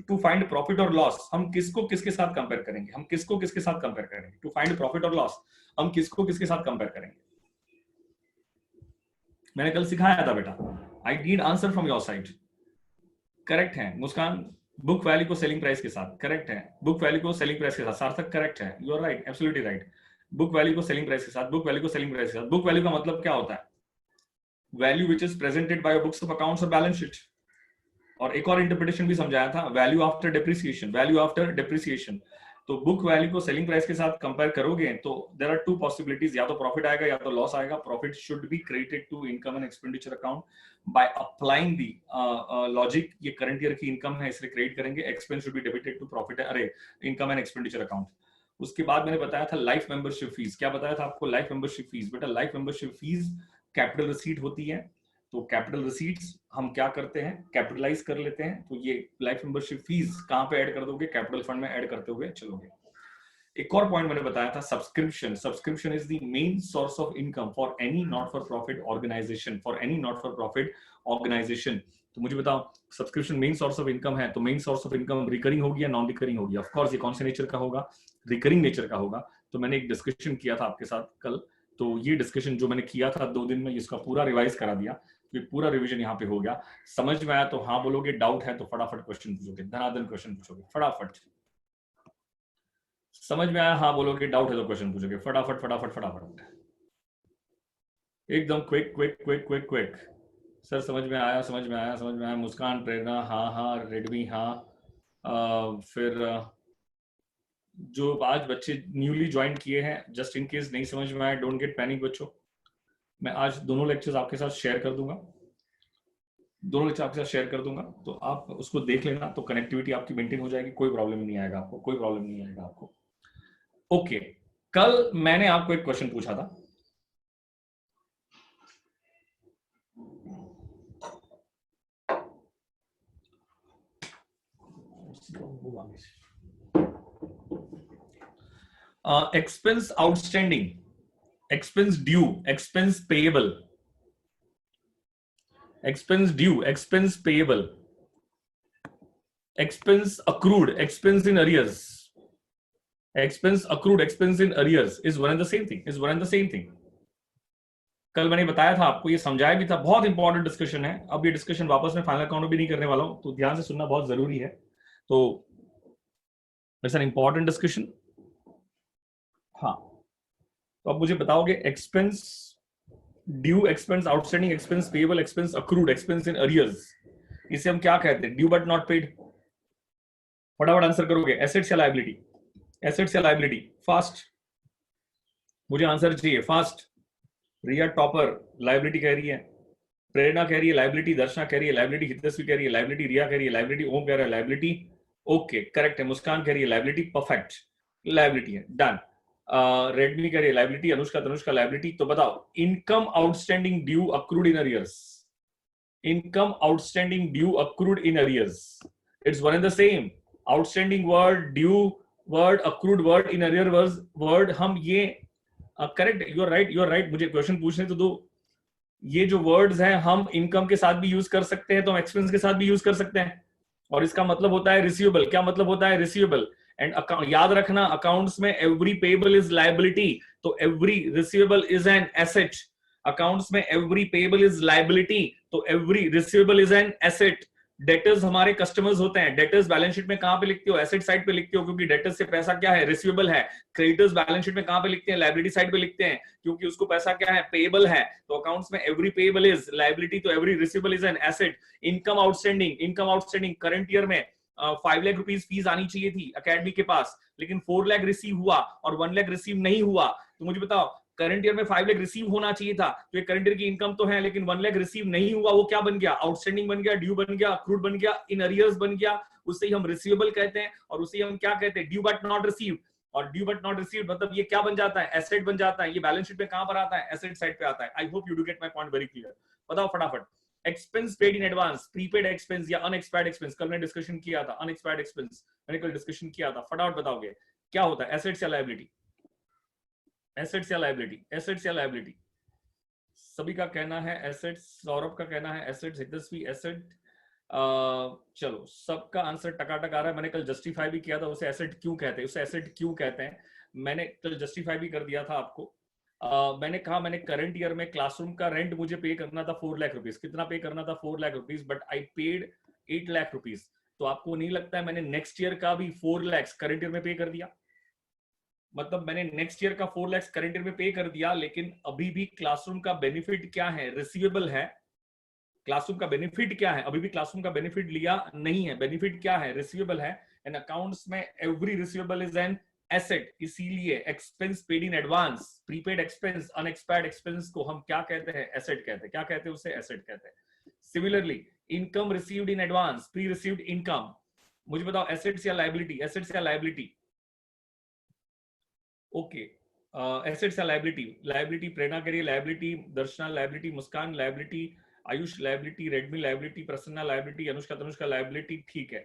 टू फाइंड प्रॉफिट और लॉस हम किसको किसके साथ कंपेयर करेंगे? हम किसको किसके साथ कंपेयर करेंगे? टू फाइंड प्रॉफिट और लॉस हम किसको किसके साथ कंपेयर करेंगे? मैंने कल सिखाया था बेटा। I need answer from your side. Correct है मुस्कान, बुक वैल्यू को सेलिंग प्राइस के साथ, करेक्ट है। बुक वैल्यू को सेलिंग प्राइस के साथ, सार्थक करेक्ट है, you are right, absolutely right. Book value को सेलिंग प्राइस के साथ, बुक वैल्यू को सेलिंग प्राइस के साथ। बुक वैल्यू का मतलब क्या होता है? Value which is presented by books of accounts और बैलेंस शीट। और एक और इंटरप्रिटेशन भी समझाया था, value after depreciation, value after depreciation. तो बुक वैल्यू को सेलिंग प्राइस के साथ कंपेयर करोगे तो देयर आर टू पॉसिबिलिटीज, या तो प्रॉफिट आएगा या तो लॉस आएगा। Profit should be credited to income and expenditure account by applying the logic, ये करंट ईयर की इनकम है इसलिए क्रेडिट करेंगे। Expense should be debited to profit, अरे इनकम एंड एक्सपेंडिचर अकाउंट। उसके बाद मैंने बताया था लाइफ मेंबरशिप फीस। क्या बताया था आपको? Life membership fees. बेटा life membership fees capital receipt होती है, तो कैपिटल रिसीट्स हम क्या करते हैं, कैपिटलाइज कर लेते हैं। तो ये लाइफ मेंबरशिप फीस कहां पे ऐड कर दोगे? कैपिटल फंड में ऐड करते हुए चलोगे। एक और पॉइंट मैंने बताया था, subscription. Subscription is the main source of income for any not for profit organisation, for any not for profit organisation. तो मुझे बताओ, subscription main source of income है, तो main source of income recurring होगी या नॉन रिकरिंग होगी? Of course ये कौन से नेचर का होगा? रिकरिंग नेचर का होगा। तो मैंने एक डिस्कशन किया था आपके साथ कल, तो ये डिस्कशन जो मैंने किया था 2 दिन में, इसका पूरा रिवाइज करा दिया, ये पूरा रिवीजन यहाँ पे हो गया। समझ में आया तो हाँ बोलोगे, डाउट है तो फटाफट क्वेश्चन पूछोगे, धनाधन क्वेश्चन पूछोगे फटाफट। समझ में आया हाँ बोलोगे, डाउट है तो क्वेश्चन पूछोगे फटाफट फटाफट फटाफट, एकदम quick quick quick quick quick. Sir समझ में आया, समझ में आया, समझ में आया। मुस्कान, प्रेरणा हाँ हाँ, रेडमी हाँ। फिर जो आज बच्चे न्यूली ज्वाइन किए हैं, जस्ट इन केस नहीं समझ में आया, डोंट गेट पैनिक बच्चों। मैं आज दोनों लेक्चर्स आपके साथ शेयर कर दूंगा, दोनों लेक्चर आपके साथ शेयर कर दूंगा, तो आप उसको देख लेना, तो कनेक्टिविटी आपकी मेंटेन हो जाएगी, कोई प्रॉब्लम नहीं आएगा आपको, कोई प्रॉब्लम नहीं आएगा आपको। ओके, कल मैंने आपको एक क्वेश्चन पूछा था, expense outstanding, expense due, expense payable, expense due, expense payable, expense accrued, expense in arrears, expense accrued, expense in arrears is one and the same thing, is one and the same thing। कल मैंने बताया था आपको, ये समझाया भी था, बहुत इंपॉर्टेंट डिस्कशन है। अब ये डिस्कशन वापस में फाइनल अकाउंट भी नहीं करने वाला हूं, तो ध्यान से सुनना बहुत जरूरी है। तो इट्स एन इंपॉर्टेंट डिस्कशन। हाँ, तो अब मुझे बताओगे expense due, expense outstanding, expense payable, expense accrued, expense in arrears, इसे हम क्या कहते हैं? Due but not paid. फटाफट आंसर करोगे, एसेट्स या लायबिलिटी? एसेट्स या लायबिलिटी? फास्ट, मुझे आंसर चाहिए फास्ट। रिया टॉपर लायबिलिटी कह रही है, प्रेरणा कह रही है लायबिलिटी, दर्शना कह रही है लायबिलिटी, हितस्वी कह रही है लायबिलिटी, रिया कह रही है लायबिलिटी, ओम कह रहा है लायबिलिटी। ओके करेक्ट है। मुस्कान कह रही है लायबिलिटी, परफेक्ट, लायबिलिटी है, डन। रेडमी कह रही है लायबिलिटी, अनुष्का तनुष्का लायबिलिटी। तो बताओ, income outstanding due accrued in arrears, income outstanding due accrued in arrears, it's one and the same. Outstanding word, due word, accrued word, in arrear word, हम ये correct, you are right, you are right. मुझे question पूछने तो दो। ये जो words हैं हम इनकम के साथ भी यूज कर सकते हैं, तो हम एक्सपेंस के साथ भी यूज कर सकते हैं, और इसका मतलब होता है रिसीवेबल। क्या मतलब होता है? रिसीवेबल। एंड अकाउंट, याद रखना, अकाउंट्स में एवरी पेएबल इज लायबिलिटी, तो every receivable is an asset. Accounts में एवरी पेएबल इज लायबिलिटी, तो every receivable is an asset. Debtors हमारे कस्टमर्स होते हैं। डेटर्स बैलेंस शीट में कहां पे लिखते हो? एसेट साइड पे लिखते हो, क्योंकि डेटर्स से पैसा क्या है? रिसीवेबल है। क्रेडिटर्स बैलेंस शीट में कहां पे लिखते हैं? लायबिलिटी साइड पे लिखते हैं, क्योंकि उसको पैसा क्या है? पेएबल है। तो अकाउंट्स में एवरी पेएबल इज लायबिलिटी, तो every receivable is an asset. Income outstanding, income outstanding current year में 5 लाख रुपीस फीस आनी चाहिए थी अकेडमी के पास, लेकिन 4 लाख रिसीव हुआ और 1 लाख रिसीव नहीं हुआ। तो मुझे बताओ, करंट ईयर में 5 लाख रिसीव होना चाहिए था, तो ये करंट ईयर की इनकम तो है, लेकिन 1 लाख रिसीव नहीं हुआ। वो क्या बन गया? आउटस्टैंडिंग बन गया, ड्यू बन गया, अक्रूड बन गया, इन अरियर्स बन गया। उससे ही हम रिसीवेबल कहते हैं, और उसे हम क्या कहते हैं? Due but not receive. और ड्यू बट नॉट रिसीव मतलब ये क्या बन जाता है? एसेट बन जाता है। ये बैलेंस शीट में कहां पर आता है? एसेट साइड पे आता है। आई hope you do get my point very clear. बताओ फटाफट, expense paid in advance, prepaid expense या अनएक्सपायर्ड एक्सपेंस। कल मैंने डिस्कशन किया था अनएक्सपायर्ड एक्सपेंस, मैंने कल डिस्कशन किया था। फटाफट बताओगे क्या होता है? एसेट्स या लायबिलिटी? एसेट्स या लायबिलिटी? एसेट्स या लायबिलिटी? सभी का कहना है एसेट्स, सौरभ का कहना है एसेट्स, हितस्वी एसेट। चलो सबका आंसर टकाटक आ रहा है। मैंने कल जस्टिफाई भी किया था, उसे एसेट क्यों कहते हैं, उसे एसेट क्यों कहते हैं, मैंने कल जस्टिफाई भी कर दिया था आपको। मैंने कहा, मैंने करंट ईयर में क्लासरूम का रेंट मुझे पे करना था 4 लाख रुपीज। कितना पे करना था? 4 lakh rupees, but I paid 8 lakh rupees. तो आपको नहीं लगता है मैंने नेक्स्ट ईयर का भी 4 लाख करंट ईयर में पे कर दिया? मतलब मैंने नेक्स्ट ईयर का 4 लाख करंट ईयर में पे कर दिया, लेकिन अभी भी क्लासरूम का बेनिफिट क्या है, रिसीवेबल है। क्लासरूम का बेनिफिट क्या है, अभी भी क्लासरूम का बेनिफिट लिया नहीं है, बेनिफिट क्या है, रिसीवेबल है। एंड अकाउंट्स में every receivable is an asset, इसीलिए expense paid in advance, prepaid expense, unexpired expense को हम क्या कहते हैं, एसेट कहते हैं। क्या कहते हैं उसे, एसेट कहते हैं। Similarly income received in advance, pre received income, मुझे बताओ एसेट्स या लायबिलिटी, एसेट्स या लायबिलिटी। ओके, एसेट्स या लायबिलिटी, लायबिलिटी प्रेरणा के लिए liability, Darshana liability, Muskan liability, Ayush liability, Redmi liability, Prasanna liability, Anushka Tanushka liability, ठीक है,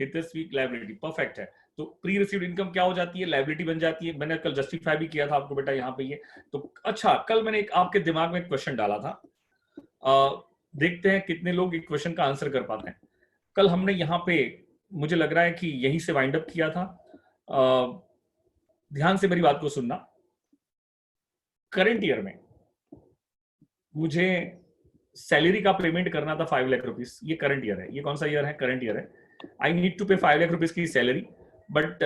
हितस्वी लायबिलिटी, परफेक्ट है। तो प्री रिसीव्ड इनकम क्या हो जाती है, लायबिलिटी बन जाती है। मैंने कल जस्टिफाई भी किया था आपको बेटा यहाँ पे ये। तो अच्छा, कल मैंने एक आपके दिमाग में एक क्वेश्चन डाला था, देखते हैं कितने लोग एक क्वेश्चन का आंसर कर पाते हैं। कल हमने यहाँ पे, मुझे लग रहा है कि यहीं से वाइंड अप किया था। ध्यान से मेरी बात को सुनना। करंट ईयर में मुझे सैलरी का पेमेंट करना था 5 लाख रुपीस। ये करंट ईयर है, ये कौन सा ईयर है, करंट ईयर है। आई नीड टू पे 5 लाख रुपीस की salary, but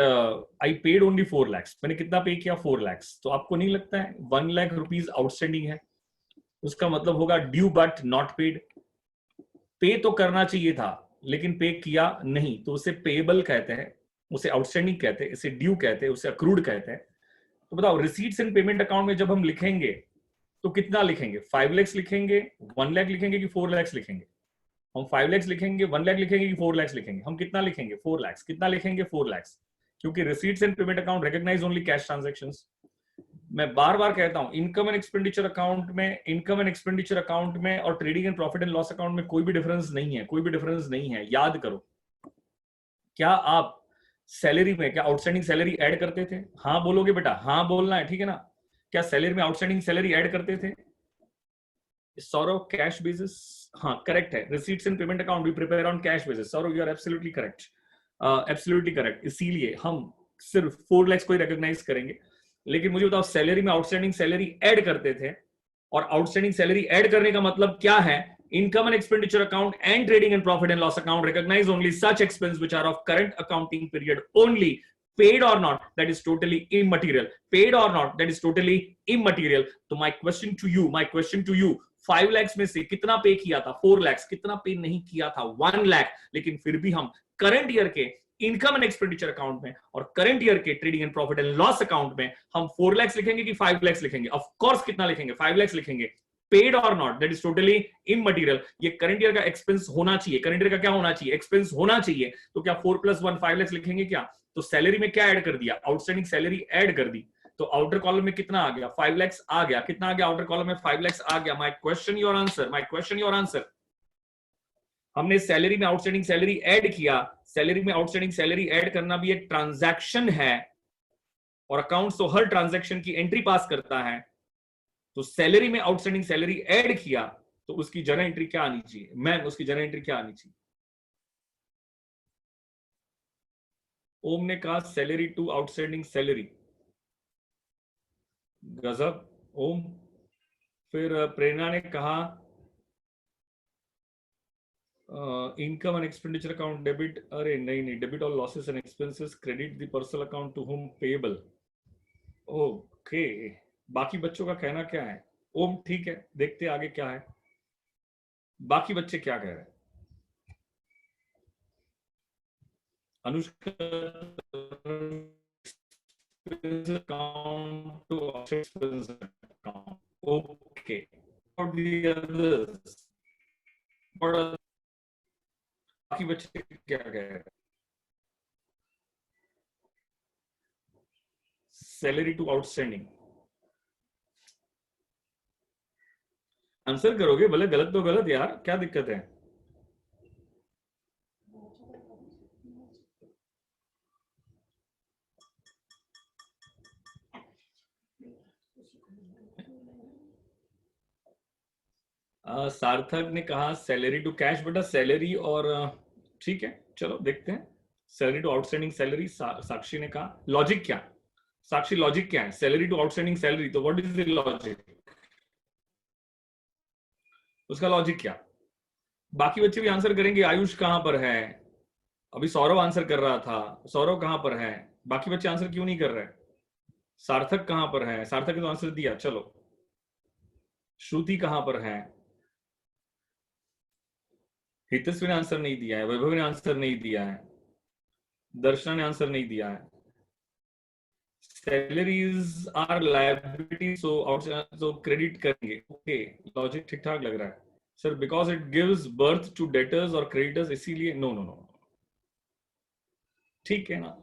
I paid only 4 lakhs। मैंने कितना पे किया, 4 lakhs। तो आपको नहीं लगता है 1 लाख रुपीस आउटस्टैंडिंग है, उसका मतलब होगा ड्यू बट नॉट पेड। पे तो करना चाहिए था लेकिन पे किया नहीं, तो उसे पेएबल कहते हैं, उसे आउटस्टैंडिंग कहते हैं, इसे ड्यू कहते हैं, उसे अक्रूड कहते हैं। तो बताओ रिसीट्स एंड पेमेंट अकाउंट में जब हम लिखेंगे तो कितना लिखेंगे, 5 lakhs लिखेंगे, 1 लाख लिखेंगे कि 4 lakhs लिखेंगे। हम 5 lakhs लिखेंगे, 1 लाख लिखेंगे कि 4 lakhs लिखेंगे। हम कितना लिखेंगे, 4 lakhs। कितना लिखेंगे, 4 lakhs, क्योंकि receipts and payment account recognise only cash transactions. मैं बार बार कहता हूं, इनकम एंड एक्सपेंडिचर अकाउंट में, इनकम एंड एक्सपेंडिचर अकाउंट में और trading and profit and loss account में कोई भी डिफरेंस नहीं है, कोई भी डिफरेंस नहीं है, याद करो। क्या आप सैलरी में, क्या आउटस्टैंडिंग सैलरी ऐड करते थे, हाँ बोलोगे बेटा, हाँ बोलना है, ठीक है ना। क्या सैलरी में आउटस्टैंडिंग सैलरी ऐड करते थे, सौरव, कैश बेसिस, हाँ करेक्ट है। Receipts and payment account we prepare on cash basis, Saurav you are absolutely correct, absolutely correct. इसीलिए हम सिर्फ 4 lakhs को ही रिकॉग्नाइज करेंगे। लेकिन मुझे बताओ, सैलरी में आउटस्टैंडिंग सैलरी ऐड करते थे, और आउटस्टैंडिंग सैलरी ऐड करने का मतलब क्या है, income and expenditure account and trading and profit and loss account recognise only such expense which are of current accounting period only. Paid or not, that is totally immaterial. Paid or not, that is totally immaterial. तो my question to you, 5 lakhs में से कितना पे किया था, 4 lakhs, कितना पे नहीं किया था, 1 lakh। लेकिन फिर भी हम करंट ईयर के इनकम एंड एक्सपेंडिचर अकाउंट में और करंट ईयर के trading and profit and loss account में हम 4 lakhs लिखेंगे कि 5 lakhs लिखेंगे। ऑफ कोर्स कितना लिखेंगे, 5 lakhs लिखेंगे। पेड और not, that is totally immaterial. ये करंट ईयर का एक्सपेंस होना चाहिए, करंट ईयर का क्या होना चाहिए, एक्सपेंस होना चाहिए। तो क्या 4 + 1 5 lakhs लिखेंगे क्या, तो सैलरी में क्या ऐड कर दिया, आउटस्टैंडिंग सैलरी ऐड कर दी। तो आउटर कॉलम में कितना आ गया, 5 lakhs आ गया। कितना आ गया आउटर कॉलम में, 5 lakhs आ गया। My question your answer, my question your answer. हमने सैलरी में आउटस्टैंडिंग सैलरी ऐड किया। सैलरी में आउटस्टैंडिंग सैलरी ऐड करना भी एक ट्रांजैक्शन है, और अकाउंट्स तो हर ट्रांजैक्शन की एंट्री पास करता है। तो सैलरी में आउटस्टैंडिंग सैलरी ऐड किया, तो उसकी जर्नल एंट्री क्या आनी चाहिए, मैम उसकी जर्नल एंट्री क्या आनी चाहिए। ओम ने कहा सैलरी टू आउटस्टैंडिंग सैलरी, गजब ओम। फिर प्रेरणा ने कहा income and expenditure account debit, अरे नहीं नहीं, debit all losses and expenses, credit the personal account to whom payable. Okay, बाकी बच्चों का कहना क्या है। ओम ठीक है, देखते आगे क्या है, बाकी बच्चे क्या कह रहे हैं। Anushka, account to expense account. Okay. For the others, बाकी बच्चे क्या कह रहे हैं, सैलरी टू आउटस्टैंडिंग। आंसर करोगे, भले गलत तो गलत यार, क्या दिक्कत है। सार्थक ने कहा सैलरी टू कैश, बेटा सैलरी और ठीक है चलो देखते हैं। सैलरी टू आउटस्टैंडिंग सैलरी, साक्षी ने कहा लॉजिक क्या, साक्षी लॉजिक क्या है, सैलरी टू आउटस्टैंडिंग सैलरी, तो व्हाट इज द लॉजिक, उसका लॉजिक क्या। बाकी बच्चे भी आंसर करेंगे। आयुष कहां पर है, अभी सौरव आंसर कर रहा था, सौरव कहां पर है, बाकी बच्चे आंसर क्यों नहीं कर रहे। सार्थक कहां पर है? सार्थक ने तो आंसर दिया, चलो। श्रुति कहां पर है? हितस्वी ने आंसर नहीं दिया है, वैभव ने आंसर नहीं दिया है, दर्शना ने आंसर नहीं दिया है। Salaries are liability, so credit करेंगे। ओके, लॉजिक ठीक ठाक लग रहा है sir. Because it gives birth to debtors और क्रेडिटर्स, इसीलिए नो नो नो, ठीक है ना,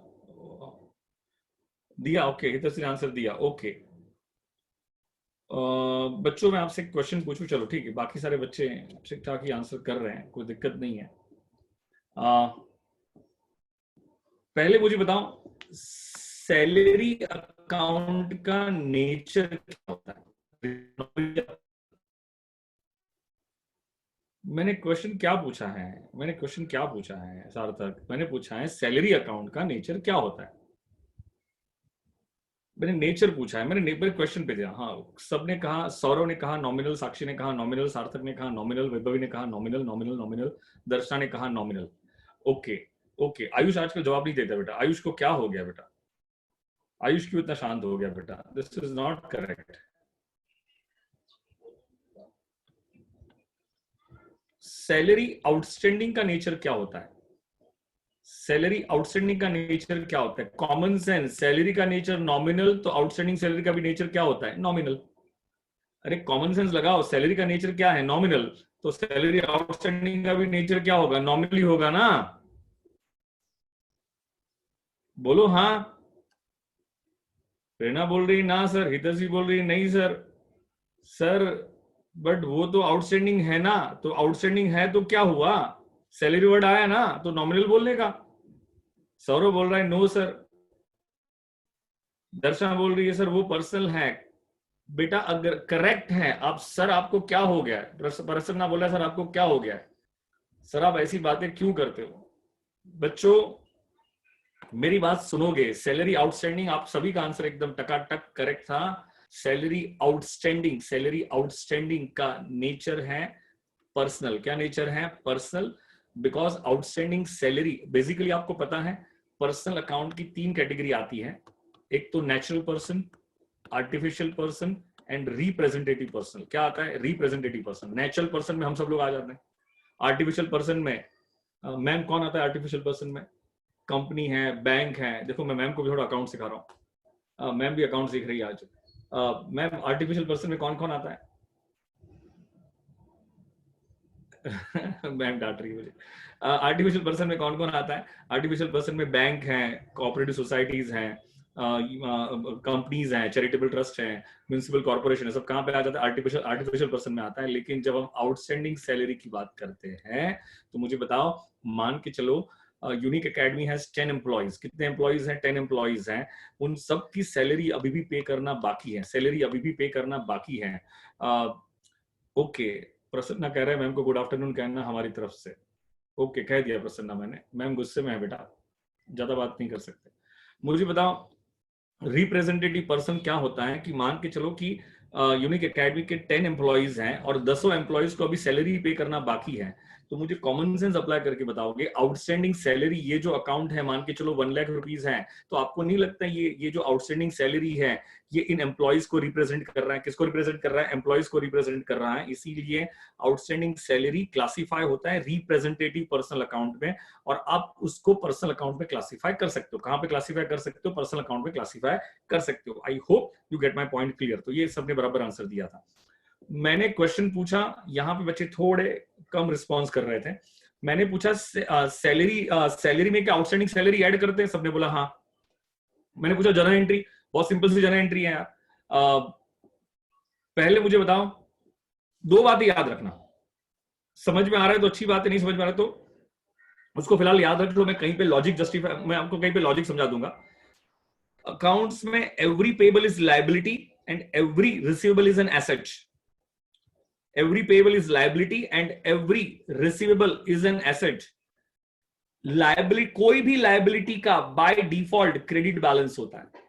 दिया। ओके, हितस्वी ने आंसर दिया। ओके, बच्चों, मैं आपसे क्वेश्चन पूछूं? चलो ठीक है, बाकी सारे बच्चे ठीक ठाक ही आंसर कर रहे हैं, कोई दिक्कत नहीं है। पहले मुझे बताओ, सैलरी अकाउंट का नेचर क्या होता है? मैंने क्वेश्चन क्या पूछा है? मैंने क्वेश्चन क्या पूछा है सार्थक? मैंने पूछा है सैलरी अकाउंट का नेचर क्या होता है। मैंने नेचर पूछा है, मैंने मेरे क्वेश्चन पे दिया। हाँ, सबने कहा, सौरव ने कहा नॉमिनल, साक्षी ने कहा नॉमिनल, सार्थक ने कहा नॉमिनल, वैभवी ने कहा नॉमिनल नॉमिनल नॉमिनल, दर्शना ने कहा नॉमिनल। ओके ओके, आयुष आजकल जवाब नहीं देता बेटा। आयुष को क्या हो गया बेटा? आयुष क्यों इतना शांत हो गया बेटा? This is not correct. Salary outstanding का नेचर क्या होता है? सैलरी आउटस्टैंडिंग का नेचर क्या होता है? कॉमन सेंस, सैलरी का नेचर नॉमिनल, तो आउटस्टैंडिंग सैलरी का भी नेचर क्या होता है? नॉमिनल। अरे कॉमन सेंस लगाओ, सैलरी का नेचर क्या है? नॉमिनल, तो सैलरी आउटस्टैंडिंग का भी नेचर क्या होगा? नॉमिनल ही होगा ना। बोलो हाँ। प्रेरणा बोल रही ना सर, हितैषी बोल रही नहीं सर। सर बट वो तो आउटस्टैंडिंग है ना, तो आउटस्टैंडिंग है तो क्या हुआ? सैलरी वर्ड आया ना, तो नॉमिनल बोलने का। सौरभ बोल रहा है नो सर। दर्शना बोल रही है सर वो पर्सनल है। बेटा अगर करेक्ट है आप, सर आपको क्या हो गया है? प्रसन्ना बोला सर आपको क्या हो गया है? सर आप ऐसी बातें क्यों करते हो? बच्चों मेरी बात सुनोगे? सैलरी आउटस्टैंडिंग, आप सभी का आंसर एकदम टकाटक करेक्ट था। सैलरी आउटस्टैंडिंग, सैलरी आउटस्टैंडिंग का नेचर है पर्सनल। क्या नेचर है? Personal. Because outstanding salary, basically आपको पता है पर्सनल अकाउंट की 3 कैटेगरी आती है। एक तो natural person, artificial person and representative person. क्या आता है? Representative person. नेचुरल पर्सन में हम सब लोग आ जाते हैं। आर्टिफिशियल पर्सन में मैम कौन आता है? आर्टिफिशियल पर्सन में कंपनी है, बैंक है। देखो मैं मैम को भी थोड़ा अकाउंट सिखा रहा हूँ, मैम भी अकाउंट सीख रही है आज। मैम आर्टिफिशियल पर्सन में कौन कौन आता है? मैम डांट रही है मुझे। आर्टिफिशियल पर्सन में कौन कौन आता है? आर्टिफिशियल पर्सन में बैंक है, कोऑपरेटिव सोसाइटीज हैं, कंपनीज हैं, चैरिटेबल ट्रस्ट हैं, म्युनिसिपल कॉर्पोरेशन है। सब कहाँ पे आ जाता है? आर्टिफिशियल पर्सन में आता है। लेकिन जब हम आउटस्टैंडिंग सैलरी की बात करते हैं तो मुझे बताओ, मान के चलो यूनिक एकेडमी हैज 10 एम्प्लॉइज। कितने एम्प्लॉइज हैं? 10 एम्प्लॉइज हैं। उन सब की सैलरी अभी भी पे करना बाकी है, सैलरी अभी भी पे करना बाकी है। ओके, प्रसन्ना कह रहे हैं मैम को गुड आफ्टरनून कहना हमारी तरफ से। ओके, कह दिया प्रसन्ना मैंने। मैम गुस्से में है बेटा, ज्यादा बात नहीं कर सकते। मुझे बताओ रिप्रेजेंटेटिव पर्सन क्या होता है? कि मान के चलो कि यूनिक एकेडमी के 10 एम्प्लॉइज हैं और 10 एम्प्लॉइज को अभी सैलरी पे करना बाकी है। तो मुझे कॉमन सेंस अप्लाई करके बताओगे आउटस्टैंडिंग सैलरी, ये जो अकाउंट है मान के चलो 1 लाख रुपीज है, तो आपको नहीं लगता ये जो आउटस्टैंडिंग सैलरी है ये इन एम्प्लॉइज को रिप्रेजेंट कर रहा है? किसको रिप्रेजेंट कर रहा है? एम्प्लॉइज को रिप्रेजेंट कर रहा है। इसीलिए आउटस्टैंडिंग सैलरी क्लासीफाई होता है रिप्रेजेंटेटिव पर्सनल अकाउंट में, और आप उसको पर्सनल अकाउंट में क्लासीफाई कर सकते हो। कहां पे क्लासीफाई कर सकते हो? पर्सनल अकाउंट में क्लासीफाई कर सकते हो। आई hope you get my point clear. तो ये सबने बराबर आंसर दिया था। मैंने क्वेश्चन पूछा, यहाँ पे बच्चे थोड़े कम रिस्पॉन्स कर रहे थे। मैंने पूछा सैलरी में क्या आउटस्टैंडिंग सैलरी ऐड करते हैं? सबने बोला हाँ। मैंने पूछा जर्नल एंट्री, बहुत सिंपल सी जर्नल एंट्री है यार। पहले मुझे बताओ, 2 बातें याद रखना। समझ में आ रहा है तो अच्छी बात है, नहीं समझ में आ रहा है तो उसको फिलहाल याद रख लो। मैं कहीं पे लॉजिक जस्टिफाई, मैं आपको कहीं पे लॉजिक समझा दूंगा। अकाउंट्स में every payable is liability and every receivable is an asset. Every payable is liability and every receivable is an asset. Liability, कोई भी लायबिलिटी का बाय डिफॉल्ट क्रेडिट बैलेंस होता है।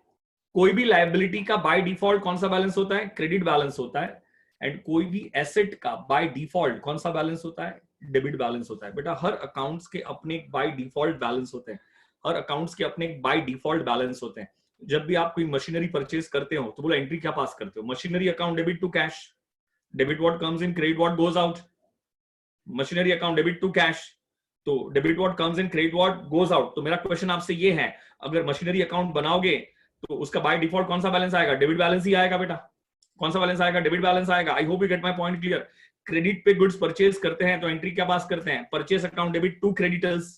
कोई भी लायबिलिटी का बाय डिफॉल्ट कौन सा बैलेंस होता है? क्रेडिट बैलेंस होता है। एंड कोई भी एसेट का बाय डिफॉल्ट कौन सा बैलेंस होता है? डेबिट बैलेंस होता है। बेटा हर अकाउंट्स के अपने बाय डिफॉल्ट बैलेंस होते हैं, हर अकाउंट्स के अपने बाय डिफॉल्ट बैलेंस होते हैं। जब भी आप कोई मशीनरी परचेज करते हो तो बोला एंट्री क्या पास करते हो? Machinery account debit to cash, debit what comes in, credit what goes out. Machinery account debit to cash, तो debit what comes in, credit what goes out. तो मेरा क्वेश्चन आपसे ये है, अगर मशीनरी अकाउंट बनाओगे तो उसका बाय डिफॉल्ट कौन सा बैलेंस आएगा? डेबिट बैलेंस ही आएगा बेटा। कौन सा बैलेंस आएगा? डेबिट बैलेंस आएगा। I hope you get my point clear. Credit पे गुड्स परचेज करते हैं तो एंट्री क्या पास करते हैं? Purchase account debit to creditors,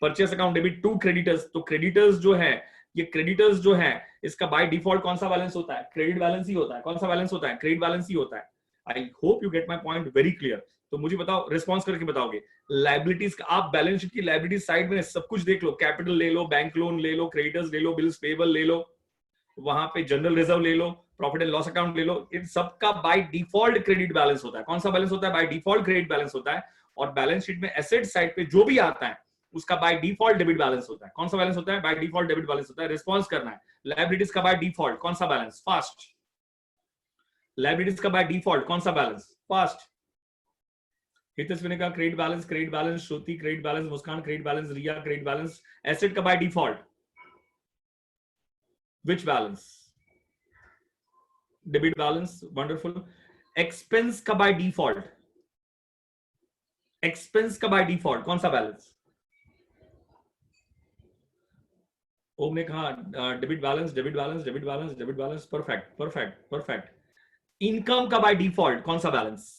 purchase account debit to creditors. तो क्रेडिटर्स जो है, ये क्रेडिटर्स जो है, इसका बाय डिफॉल्ट कौन सा बैलेंस होता है? क्रेडिट बैलेंस ही होता है। कौन सा बैलेंस होता है? क्रेडिट बैलेंस ही होता है। आई hope you get my point very clear. तो मुझे बताओ, रिस्पॉन्स करके बताओगे। लाइबिलिटीज का आप बैलेंस शीट की लाइबिलिटीज साइड में सब कुछ देख लो, कैपिटल ले लो, बैंक लोन ले लो, क्रेडिटर्स ले लो, बिल्स पेबल ले लो, वहां पे जनरल रिजर्व ले लो, प्रॉफिट एंड लॉस अकाउंट ले लो, इन सबका बाय डिफॉल्ट क्रेडिट बैलेंस होता है। कौन सा बैलेंस होता है? बाय डिफॉल्ट क्रेडिट बैलेंस होता है। और बैलेंस शीट में एसेट साइड पे जो भी आता है उसका बाय डिफॉल्ट डेबिट बैलेंस होता है। कौन सा बैलेंस होता है? बाय डिफॉल्ट डेबिट बैलेंस होता है। रिस्पॉन्स करना है। लायबिलिटीज का बाय डिफॉल्ट कौन सा बैलेंस? फास्ट। लायबिलिटीज का बाय डिफॉल्ट कौन सा बैलेंस? फास्ट। हितस्विनी का क्रेडिट बैलेंस, क्रेडिट बैलेंस, श्रुति क्रेडिट बैलेंस, मुस्कान क्रेडिट बैलेंस, रिया क्रेडिट बैलेंस। एसेट का by default which balance? Debit balance. Wonderful. Expense का बाय डिफॉल्ट, एक्सपेंस का by default कौन सा balance? ओम ने कहा debit balance, debit balance, debit balance, debit balance. Perfect perfect perfect. Income का by default कौन सा बैलेंस?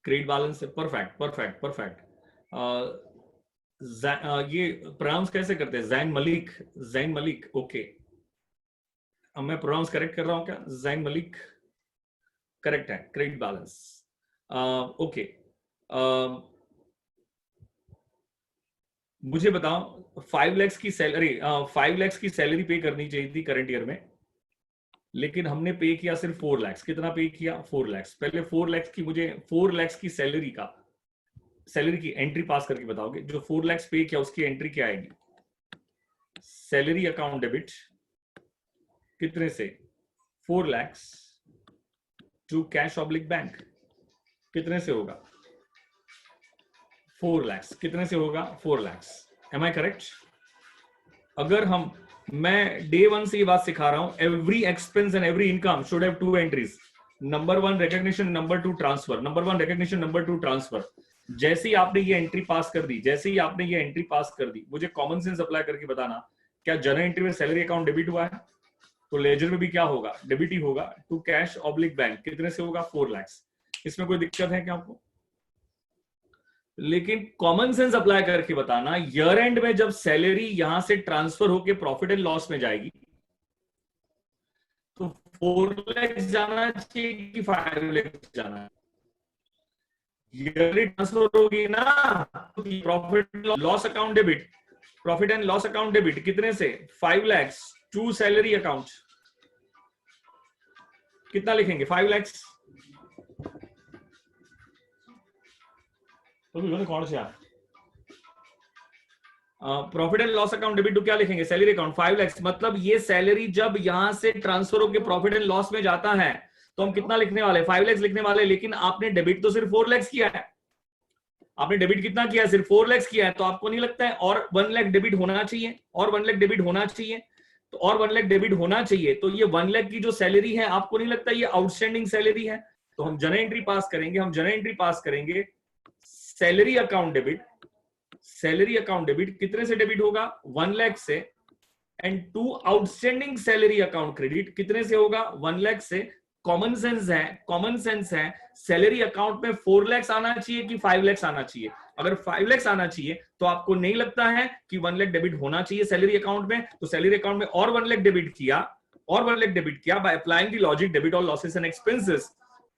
क्रेडिट बैलेंस है। Perfect perfect perfect. ये प्रोनाउंस कैसे करते हैं? जैन मलिक, जैन मलिक। ओके, अब मैं प्रोनाउंस करेक्ट कर रहा हूं क्या? जैन मलिक करेक्ट है। Credit balance. ओके, मुझे बताओ 5 लाख की सैलरी, 5 लाख की सैलरी पे करनी चाहिए थी करंट ईयर में, लेकिन हमने पे किया सिर्फ 4 लाख। कितना पे किया? 4 लाख। पहले 4 लाख की, मुझे 4 लाख की सैलरी का, सैलरी की एंट्री पास करके बताओगे। जो 4 लाख पे किया उसकी एंट्री क्या आएगी? सैलरी अकाउंट डेबिट कितने से? 4 lakh to cash oblique bank. कितने से होगा? 4 लाख। कितने से होगा? 4 लाख। एम आई करेक्ट? अगर हम, मैं डे 1 से ये बात सिखा रहा हूं, every expense and every income should have 2 entries. Number 1 recognition, number 2 transfer. Number 1 recognition, number 2 transfer. जैसे ही आपने ये एंट्री पास कर दी, जैसे ही आपने ये एंट्री पास कर दी, मुझे कॉमन सेंस अप्लाई करके बताना, क्या जनरल एंट्री में सैलरी अकाउंट डेबिट हुआ है? तो लेजर में भी क्या होगा? डेबिट ही होगा टू कैश ऑब्लिक बैंक। कितने से होगा? 4 लाख। इसमें कोई दिक्कत है क्या आपको? लेकिन कॉमन सेंस अप्लाई करके बताना, ईयर एंड में जब सैलरी यहां से ट्रांसफर होकर प्रॉफिट एंड लॉस में जाएगी तो 4 लाख जाना चाहिए कि 5 लाख जाना है? ईयरली ट्रांसफर होगी ना, profit loss account debit, profit and loss account debit कितने से? 5 लाख टू सैलरी अकाउंट। कितना लिखेंगे? 5 लाख। तो कौन से आप profit and loss account debit to क्या लिखेंगे? Salary account. 5 लाख मतलब ये सैलरी जब यहां से ट्रांसफर होकर प्रॉफिट एंड लॉस में जाता है तो हम कितना लिखने वाले? 5 लाख लिखने वाले। लेकिन आपने डेबिट तो सिर्फ 4 लाख किया है। आपने डेबिट कितना किया है? सिर्फ 4 लाख किया है। तो आपको नहीं लगता है और 1 लाख डेबिट होना चाहिए? और 1 लाख डेबिट होना चाहिए, तो और 1 लाख डेबिट होना चाहिए। तो ये 1 लाख की जो सैलरी है, आपको नहीं लगता ये आउटस्टैंडिंग सैलरी है? तो हम जनरल एंट्री पास करेंगे, हम जनरल एंट्री पास करेंगे salary account debit. Salary account debit कितने से डेबिट होगा? 1 लाख से। And to outstanding salary account credit कितने से होगा? 1 लाख से। कॉमन सेंस है, कॉमन सेंस है, सैलरी अकाउंट में 4 लाख आना चाहिए कि 5 लाख आना चाहिए? अगर 5 लाख आना चाहिए तो आपको नहीं लगता है कि 1 लाख डेबिट होना चाहिए सैलरी अकाउंट में? तो सैलरी अकाउंट में और 1 लाख डेबिट किया, और 1 लाख डेबिट किया by applying the logic debit all losses and expenses.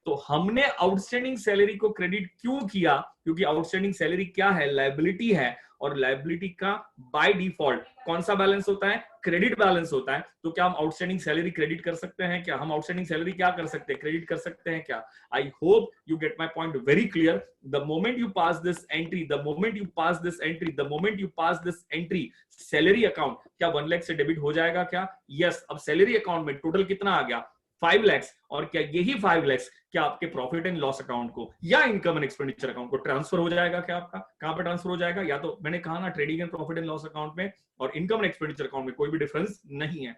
तो हमने आउटस्टैंडिंग सैलरी को क्रेडिट क्यों किया? क्योंकि आउटस्टैंडिंग सैलरी क्या है? लायबिलिटी है। और लायबिलिटी का बाय डिफॉल्ट कौन सा बैलेंस होता है? क्रेडिट बैलेंस होता है। तो क्या हम आउटस्टैंडिंग सैलरी क्रेडिट कर सकते हैं क्या? हम आउटस्टैंडिंग सैलरी क्या कर सकते हैं? क्रेडिट कर सकते हैं क्या? आई hope you get my point very clear. The moment you pass this entry, the moment you pass this entry, the moment you pass this entry, salary account क्या 1 लाख से डेबिट हो जाएगा क्या? यस। अब सैलरी अकाउंट में total कितना आ गया? 5 लाख, और क्या यही 5 लाख क्या आपके प्रॉफिट एंड लॉस अकाउंट को या इनकम एंड एक्सपेंडिचर अकाउंट को ट्रांसफर हो जाएगा? क्या आपका कहां पर ट्रांसफर हो जाएगा? या तो मैंने कहा ना, trading and profit and loss account में और इनकम एंड एक्सपेंडिचर अकाउंट में कोई भी डिफरेंस नहीं है।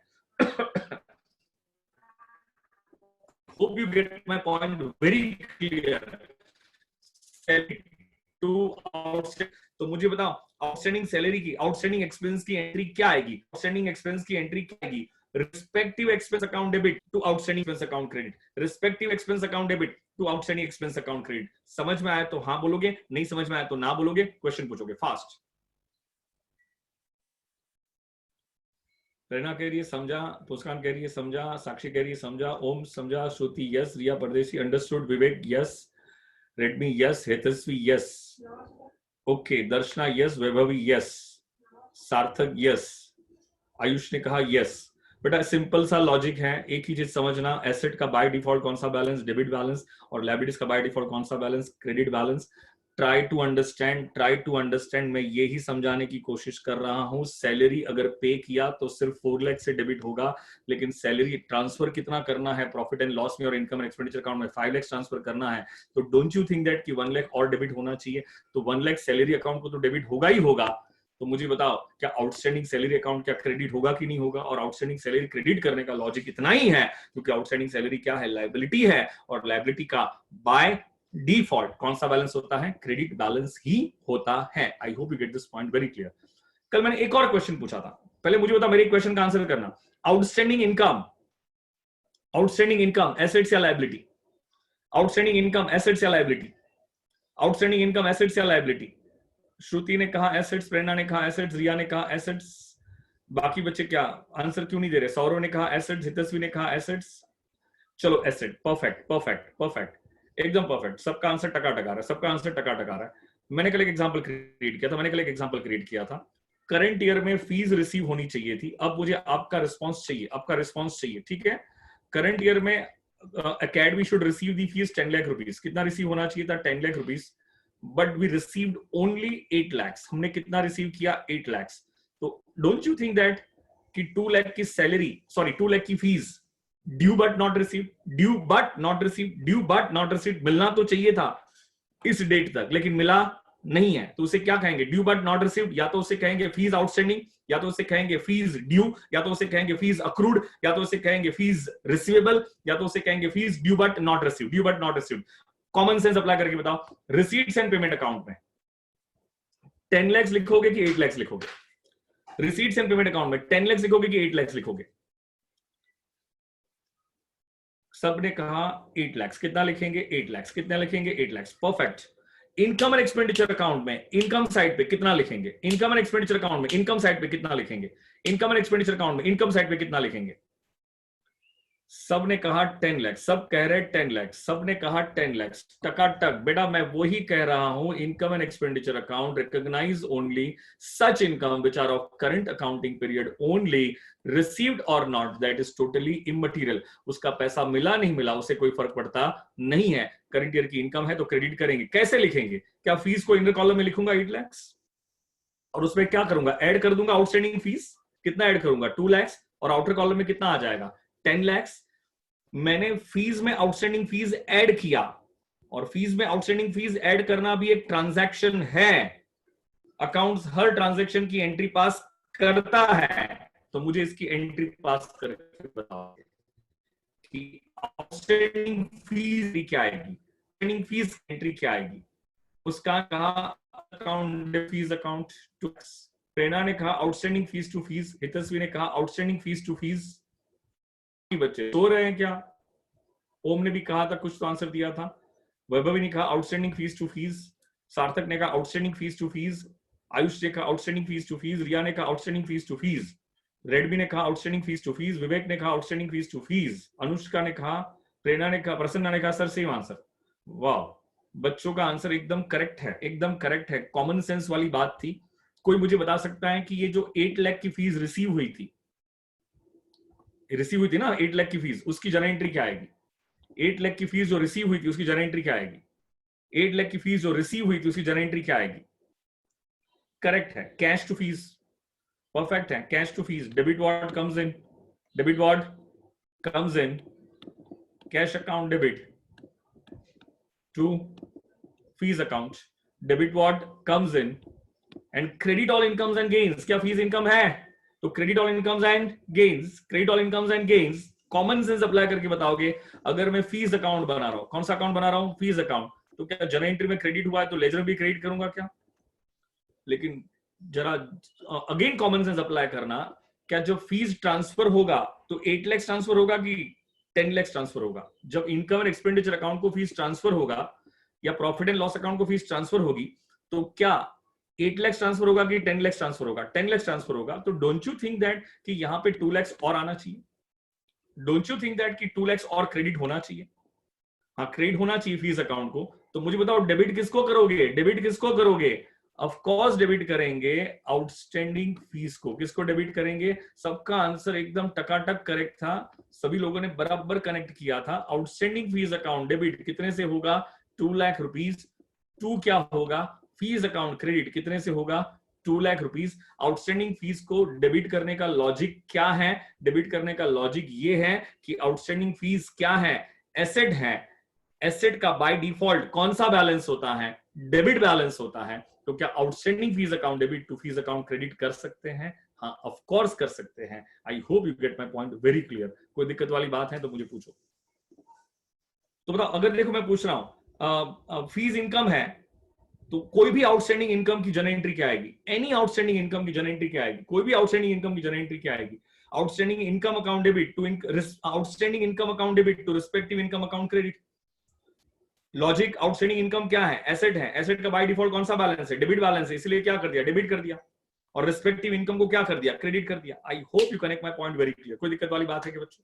Hope you get my point very clear. तो मुझे बताओ, आउटस्टैंडिंग सैलरी की, आउटस्टैंडिंग एक्सपेंस की एंट्री क्या आएगी? आउटस्टैंडिंग एक्सपेंस की एंट्री क्या आएगी? Respective expense account debit to outstanding expense account credit, respective expense account debit to outstanding expense account credit. समझ में आया तो हाँ बोलोगे, नहीं समझ में आया तो ना बोलोगे, क्वेश्चन पूछोगे फास्ट। प्रेरणा कह रही है समझा, मुस्कान कह रही है समझा, साक्षी कह रही है समझा, ओम समझा, श्रुति yes, Riya Pardesi understood, Vivek yes, Redmi yes, Hetasvi yes, okay, Darshana yes, Vaibhavi yes, Sarthak yes, Ayush ने कहा यस। बेटा सिंपल सा लॉजिक है, एक ही चीज समझना, एसेट का बाय डिफॉल्ट कौन सा बैलेंस? Debit balance. और लायबिलिटीज का बाय डिफॉल्ट कौन सा balance? Credit balance. Try to understand. मैं यही समझाने की कोशिश कर रहा हूं, सैलरी अगर पे किया तो सिर्फ 4 लाख से डेबिट होगा, लेकिन सैलरी ट्रांसफर कितना करना है प्रॉफिट एंड लॉस में और इनकम एंड एक्सपेंडिचर अकाउंट में? 5 लाख ट्रांसफर करना है। तो डोंट यू थिंक दैट कि 1 लाख और डेबिट होना चाहिए? तो 1 लाख सैलरी अकाउंट को तो डेबिट होगा ही होगा। तो मुझे बताओ, क्या आउटस्टैंडिंग सैलरी अकाउंट क्या क्रेडिट होगा कि नहीं होगा? और आउटस्टैंडिंग सैलरी क्रेडिट करने का लॉजिक इतना ही है, क्योंकि आउटस्टैंडिंग सैलरी क्या है? लायबिलिटी है, और लायबिलिटी का बाय डिफॉल्ट कौन सा बैलेंस होता है? क्रेडिट बैलेंस ही होता है। आई hope you get this point very clear. कल मैंने एक और क्वेश्चन पूछा था, पहले मुझे बता, मेरे क्वेश्चन का आंसर करना। Outstanding income, outstanding income assets या लायबिलिटी? आउटस्टैंडिंग इनकम एसेट्स या लायबिलिटी? आउटस्टैंडिंग इनकम एसेट्स या लायबिलिटी? श्रुति ने कहा एसेट्स, प्रेरणा ने कहा एसेट्स, रिया ने कहा एसेट्स, बाकी बच्चे क्या आंसर क्यों नहीं दे रहे? सौरव ने कहा एसेट्स, हितस्वी ने कहा एसेट्स। चलो एसेट, परफेक्ट परफेक्ट परफेक्ट, एकदम परफेक्ट, सबका आंसर टका टका रहा है, सबका आंसर टका टका रहा है। मैंने कल एक एग्जांपल क्रिएट किया था, करंट ईयर में फीस रिसीव होनी चाहिए थी, अब मुझे आपका रिस्पांस चाहिए, आपका रिस्पांस चाहिए, ठीक है? करंट ईयर में academy should receive the fees 10 lakh rupees. कितना रिसीव होना चाहिए था? 10 lakh rupees, but we received only 8 lakhs। हमने कितना रिसीव किया? 8 lakhs। तो डोंट यू थिंक दैट कि 2 लाख की सैलरी, सॉरी 2 लाख की fees due but not receive, due but not receive, due but not receive, मिलना तो चाहिए था इस डेट तक, लेकिन मिला नहीं है, तो उसे क्या कहेंगे? Due but not receive. या तो उसे कहेंगे फीस आउटस्टैंडिंग, या तो उसे कहेंगे फीस ड्यू, या तो उसे कहेंगे फीस अक्रूड, या तो उसे कहेंगे फीस रिसीवेबल, या तो उसे कहेंगे fees due but not receive, due but not receive. Common sense apply करके बताओ, रिसीट्स एंड पेमेंट अकाउंट में 10 lakhs लिखोगे कि 8 lakhs लिखोगे? रिसीट्स एंड पेमेंट अकाउंट में 10 lakhs लिखोगे कि 8 lakhs लिखोगे? सबने कहा 8 lakhs। कितना लिखेंगे? 8 lakhs। कितना लिखेंगे? 8 lakhs। Perfect. Income and expenditure account में इनकम साइड पे कितना लिखेंगे? इनकम एंड एक्सपेंडिचर अकाउंट में इनकम साइड पे कितना लिखेंगे? इनकम एंड एक्सपेंडिचर अकाउंट में इनकम साइड पे कितना लिखेंगे? सब ने कहा 10 लाख, सब कह रहे 10 लाख, सब ने कहा 10 लाख, टकाटक। बेटा मैं वही कह रहा हूं, income and expenditure account recognise only such income which are of current accounting period only, received or not that is totally immaterial. उसका पैसा मिला नहीं मिला उससे कोई फर्क पड़ता नहीं है। करंट ईयर की इनकम है तो क्रेडिट करेंगे। कैसे लिखेंगे? क्या फीस को इनर कॉलम में लिखूंगा 8 लाख, और उसमें क्या करूंगा? ऐड कर दूंगा आउटस्टैंडिंग फीस। कितना ऐड करूंगा? 2 लाख, और आउटर कॉलम में कितना आ जाएगा? 10 लाख। मैंने फीस में आउटस्टैंडिंग फीस ऐड किया, और फीस में आउटस्टैंडिंग फीस ऐड करना भी एक ट्रांजैक्शन है। अकाउंट्स हर ट्रांजैक्शन की एंट्री पास करता है, तो मुझे इसकी एंट्री पास करके बताओ कि आउटस्टैंडिंग फीस क्या आएगी, आउटस्टैंडिंग फीस एंट्री क्या आएगी? उसका कहा अकाउंट फीस अकाउंट टू। प्रेरणा ने कहा आउटस्टैंडिंग फीस टू फीस, हितस्वी ने कहा आउटस्टैंडिंग फीस टू फीस। बच्चे सो रहे हैं क्या? ओम ने भी कहा था, कुछ तो आंसर दिया था। वैभवी ने कहा outstanding fees to fees, Sarthak ने कहा outstanding fees to fees, Ayush ने कहा outstanding fees to fees, Riya ने कहा outstanding fees to fees, Redmi ने कहा outstanding fees to fees, Vivek ने कहा outstanding fees to fees, Anushka ने कहा, प्रेरणा ने कहा, प्रसन्ना ने कहा सर सेम आंसर। वाह, बच्चों का आंसर एकदम करेक्ट है, एकदम करेक्ट है। कॉमन सेंस वाली बात थी। कोई मुझे बता सकता है कि ये जो 8 लाख की फीस रिसीव हुई थी ना, 8 लाख की फीस, उसकी जर्नल एंट्री क्या आएगी? 8 लाख की फीस जो रिसीव हुई थी उसकी जर्नल एंट्री क्या आएगी? 8 लाख की फीस जो रिसीव हुई थी उसकी जर्नल एंट्री क्या आएगी? करेक्ट है, कैश टू फीस। परफेक्ट है, cash to fees. Debit what comes in, debit what comes in, cash account debit to fees account, debit what comes in and credit all incomes and gains. क्या fees income है? तो credit all incomes and gains, credit all incomes and gains common sense apply करके बताओगे। अगर मैं fees account बना रहा हूं, कौन सा अकाउंट बना रहा हूं? Fees account. तो क्या जर्नल एंट्री में क्रेडिट हुआ है तो लेजर भी क्रेडिट करूंगा क्या? लेकिन जरा अगेन कॉमन सेंस अप्लाई करना, क्या जब फीस ट्रांसफर होगा तो 8 लाख ट्रांसफर होगा कि 10 लाख ट्रांसफर होगा? जब इनकम एंड एक्सपेंडिचर अकाउंट को फीस ट्रांसफर होगा या प्रॉफिट एंड लॉस अकाउंट को फीस ट्रांसफर होगी, तो क्या 8 लाख ट्रांसफर होगा कि 10 लाख ट्रांसफर होगा? 10 लाख ट्रांसफर होगा। तो डोंट यू थिंक दैट कि यहां पे 2 लाख और आना चाहिए? डोंट यू थिंक दैट कि 2 लाख और क्रेडिट होना चाहिए? हाँ, क्रेडिट होना चाहिए फीस अकाउंट को। तो मुझे बताओ डेबिट किसको करोगे? डेबिट किसको करोगे? ऑफ कोर्स डेबिट करेंगे आउटस्टैंडिंग फीस को। किसको डेबिट करेंगे? सबका आंसर एकदम टकाटक करेक्ट था, सभी लोगों ने बराबर कनेक्ट किया था। आउटस्टैंडिंग फीस अकाउंट डेबिट कितने से होगा? 2 लाख रुपीस। 2 क्या होगा? फीस अकाउंट क्रेडिट कितने से होगा? 2 लाख रुपीस। आउटस्टैंडिंग फीस को डेबिट करने का लॉजिक क्या है? डेबिट करने का लॉजिक ये है कि आउटस्टैंडिंग फीस क्या है? एसेट है। एसेट का बाय डिफॉल्ट कौन सा बैलेंस होता है? डेबिट बैलेंस होता है। तो क्या outstanding fees account debit to fees account credit कर सकते हैं? हाँ, ऑफ कोर्स कर सकते हैं। I hope you get my point very clear. कोई दिक्कत वाली बात है तो मुझे पूछो। तो बताओ, अगर देखो मैं पूछ रहा हूं फीस इनकम है, तो कोई भी आउटस्टैंडिंग इनकम की जर्नल एंट्री क्या आएगी? एनी आउटस्टैंडिंग इनकम की जर्नल एंट्री क्या आएगी? कोई भी आउटस्टैंडिंग इनकम की जर्नल एंट्री क्या आएगी? Outstanding income account debit to outstanding income account debit to respective income account credit. Logic, outstanding income क्या है? एसेट है। एसेट का बाय डिफॉल्ट कौन सा बैलेंस है? डेबिट बैलेंस है, इसलिए क्या कर दिया? डेबिट कर दिया। और रिस्पेक्टिव इनकम को क्या कर दिया? क्रेडिट कर दिया। आई hope you connect my point very clear. कोई दिक्कत वाली बात है कि बच्चों?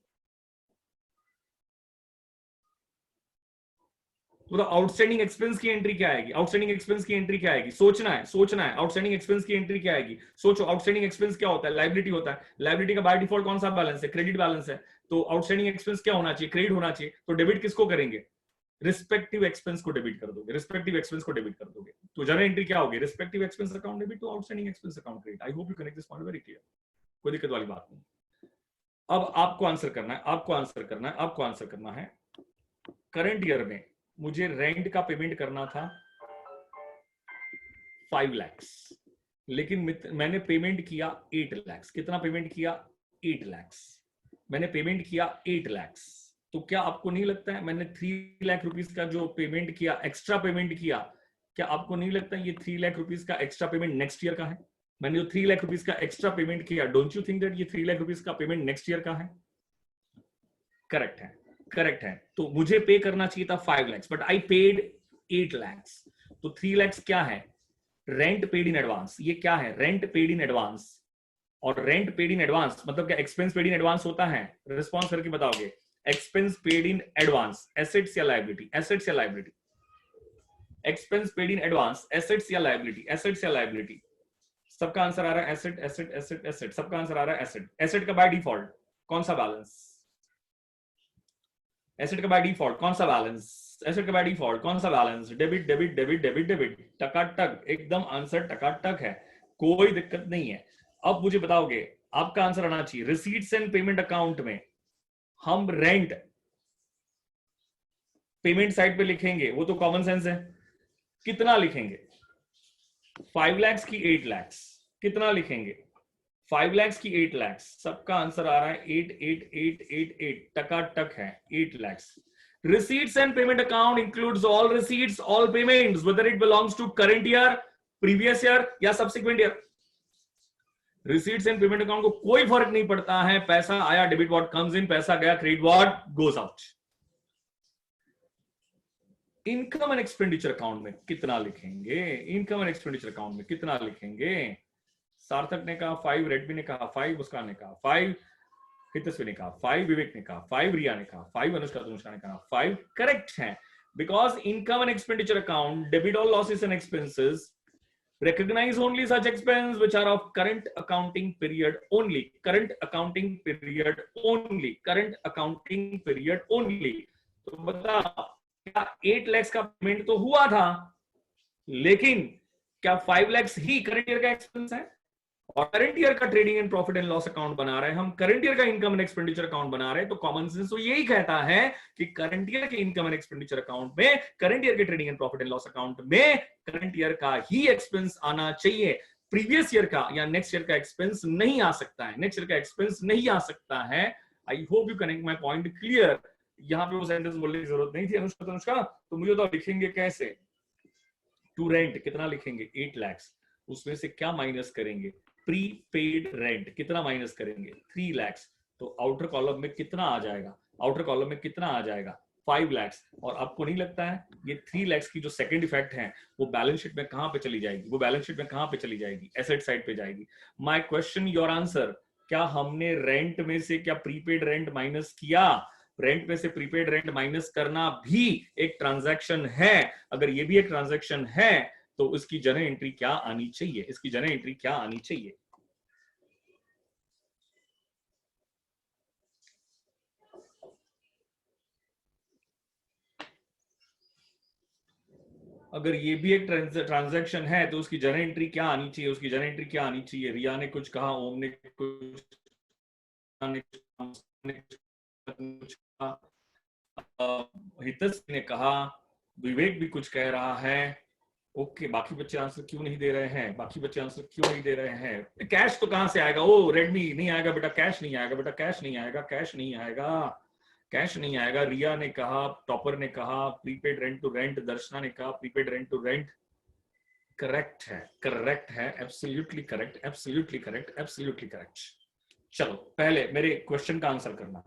तो आउटस्टैंडिंग एक्सपेंस की एंट्री क्या आएगी? आउटस्टैंडिंग एक्सपेंस की एंट्री क्या आएगी? सोचना है, सोचना है। आउटस्टैंडिंग एक्सपेंस की एंट्री क्या आएगी? सोचो। आउटस्टैंडिंग एक्सपेंस क्या होता है? लायबिलिटी होता है। लायबिलिटी का बाय डिफॉल्ट कौन सा बैलेंस है? क्रेडिट बैलेंस है। तो आउटस्टैंडिंग एक्सपेंस क्या होना चाहिए? क्रेडिट होना चाहिए। तो डेबिट किसको करेंगे? रिस्पेक्टिव एक्सपेंस को डेबिट कर दोगे। रिस्पेक्टिव एक्सपेंस को डेबिट कर दोगे। तो जर्नल एंट्री क्या होगी? Respective expense account debit to outstanding expense account credit. I hope you connect this point very clear. कोई दिक्कत वाली बात नहीं। अब आपको आंसर करना है, आपको आंसर करना है, आपको आंसर करना है। करंट ईयर में मुझे रेंट का पेमेंट करना था 5 लाख, लेकिन मैंने पेमेंट किया 8 लाख। कितना पेमेंट किया? 8 लाख। मैंने पेमेंट किया 8 लाख। तो क्या आपको नहीं लगता है मैंने 3 लाख रुपीस का जो पेमेंट किया, एक्स्ट्रा पेमेंट किया, क्या आपको नहीं लगता ये 3 लाख रुपीस का एक्स्ट्रा पेमेंट नेक्स्ट ईयर का है? मैंने जो 3 लाख रुपीस का एक्स्ट्रा पेमेंट किया, डोंट यू थिंक दैट ये 3 लाख रुपीस का पेमेंट नेक्स्ट ईयर का है? करेक्ट है, करेक्ट है। तो मुझे पे करना चाहिए था 5 lakh, but I paid 8 lakh. तो 3 लाख क्या है? Rent paid in advance. ये क्या है? Rent paid in advance. और रेंट पेड इन एडवांस मतलब क्या? एक्सपेंस पेड इन एडवांस होता है? रिस्पॉन्स करके बताओगे। Expense paid in advance, assets या लायबिलिटी? एसेट्स या liability? Expense paid in advance, assets या लायबिलिटी? एसेट्स या लायबिलिटी? सबका आंसर आ रहा है एसेट, एसेट, एसेट, एसेट। सबका आंसर आ रहा है एसेट। एसेट का बाय डिफॉल्ट कौन सा बैलेंस? एसेट का बाय डिफॉल्ट कौन सा बैलेंस? एसेट का बाय डिफॉल्ट कौन सा balance? Debit, debit, debit, debit, debit. टकाटक, एकदम आंसर टकाटक है, कोई दिक्कत नहीं है। अब मुझे बताओगे, आपका आंसर आना चाहिए रिसीट्स एंड पेमेंट अकाउंट में हम रेंट पेमेंट साइड पे लिखेंगे, वो तो कॉमन सेंस है। कितना लिखेंगे? 5 लाख की 8 लाख। कितना लिखेंगे? 5 लाख की 8 लाख। सबका आंसर आ रहा है 8, 8, 8, 8, 8। टकाटक है 8 lakh. Receipts and payment account includes all receipts, all payments, whether it belongs to current year, previous year या subsequent year. Receipts and payment account को कोई फर्क नहीं पड़ता है। पैसा आया डेबिट व्हाट कम्स इन, पैसा गया credit what goes out. Income and expenditure account में कितना लिखेंगे? इनकम एंड एक्सपेंडिचर अकाउंट में कितना लिखेंगे? सार्थक ने कहा 5, रेडमी ने कहा 5, मुस्कान ने कहा 5, हितस्वी ने कहा 5, विवेक ने कहा 5, रिया ने कहा 5, अनुष्का तनुष्का ने कहा 5। करेक्ट है, because income and expenditure account debit all losses and expenses, recognize only such expense which are of current accounting period only, current accounting period only, current accounting period only। तो बता, क्या 8 लाख का पेमेंट तो हुआ था, लेकिन क्या 5 लाख ही करंट ईयर का एक्सपेंस है? और करंट ईयर का trading and profit and loss account बना रहे हैं, हम करंट ईयर का इनकम एंड एक्सपेंडिचर अकाउंट बना रहे हैं, तो कॉमन सेंस तो यही कहता है कि करंट ईयर के इनकम एंड एक्सपेंडिचर अकाउंट में, करंट ईयर के trading and profit and loss account में करंट ईयर का ही एक्सपेंस आना चाहिए, प्रीवियस ईयर का या नेक्स्ट ईयर का एक्सपेंस नहीं आ सकता है, नेक्स्ट ईयर का एक्सपेंस नहीं आ सकता है। आई hope you connect my point clear. यहाँ पे वो सेंटेंस बोलने की जरूरत नहीं थी अनुष्का। तो मुझे तो लिखेंगे कैसे, टू रेंट कितना लिखेंगे 8 लाख, उसमें से क्या माइनस करेंगे, प्री पेड रेंट कितना माइनस करेंगे 3 लाख, तो आउटर कॉलम में कितना आ जाएगा, आउटर कॉलम में कितना आ जाएगा 5 लाख। और आपको नहीं लगता है ये 3 लाख की जो सेकंड इफेक्ट है वो बैलेंस शीट में कहां पे चली जाएगी, वो बैलेंस शीट में कहां पे चली जाएगी, एसेट साइड पे जाएगी। माय क्वेश्चन योर आंसर, क्या हमने रेंट में से क्या प्रीपेड रेंट माइनस किया? रेंट में से प्रीपेड रेंट माइनस करना भी एक ट्रांजैक्शन है। अगर ये भी एक ट्रांजैक्शन है तो इसकी जर्नल एंट्री क्या आनी चाहिए, इसकी जर्नल एंट्री क्या आनी चाहिए? अगर ये भी एक ट्रांजैक्शन है तो उसकी जर्नल एंट्री क्या आनी चाहिए, उसकी जर्नल एंट्री क्या आनी चाहिए? रिया ने कुछ कहा, ओम ने कुछ कहा, हितस ने कहा, विवेक भी कुछ कह रहा है। ओके, बाकी बच्चे आंसर क्यों नहीं दे रहे हैं, बाकी बच्चे आंसर क्यों नहीं दे रहे हैं? कैश तो कहां से आएगा? ओ रेडमी नहीं आएगा बेटा, कैश नहीं आएगा बेटा, कैश नहीं आएगा, कैश नहीं आएगा, कैश नहीं आएगा। रिया ने कहा, टॉपर ने कहा prepaid rent to rent, Darshana ने कहा prepaid rent to rent. Correct है, करेक्ट है, absolutely correct, absolutely correct, absolutely correct. चलो पहले मेरे क्वेश्चन का आंसर करना।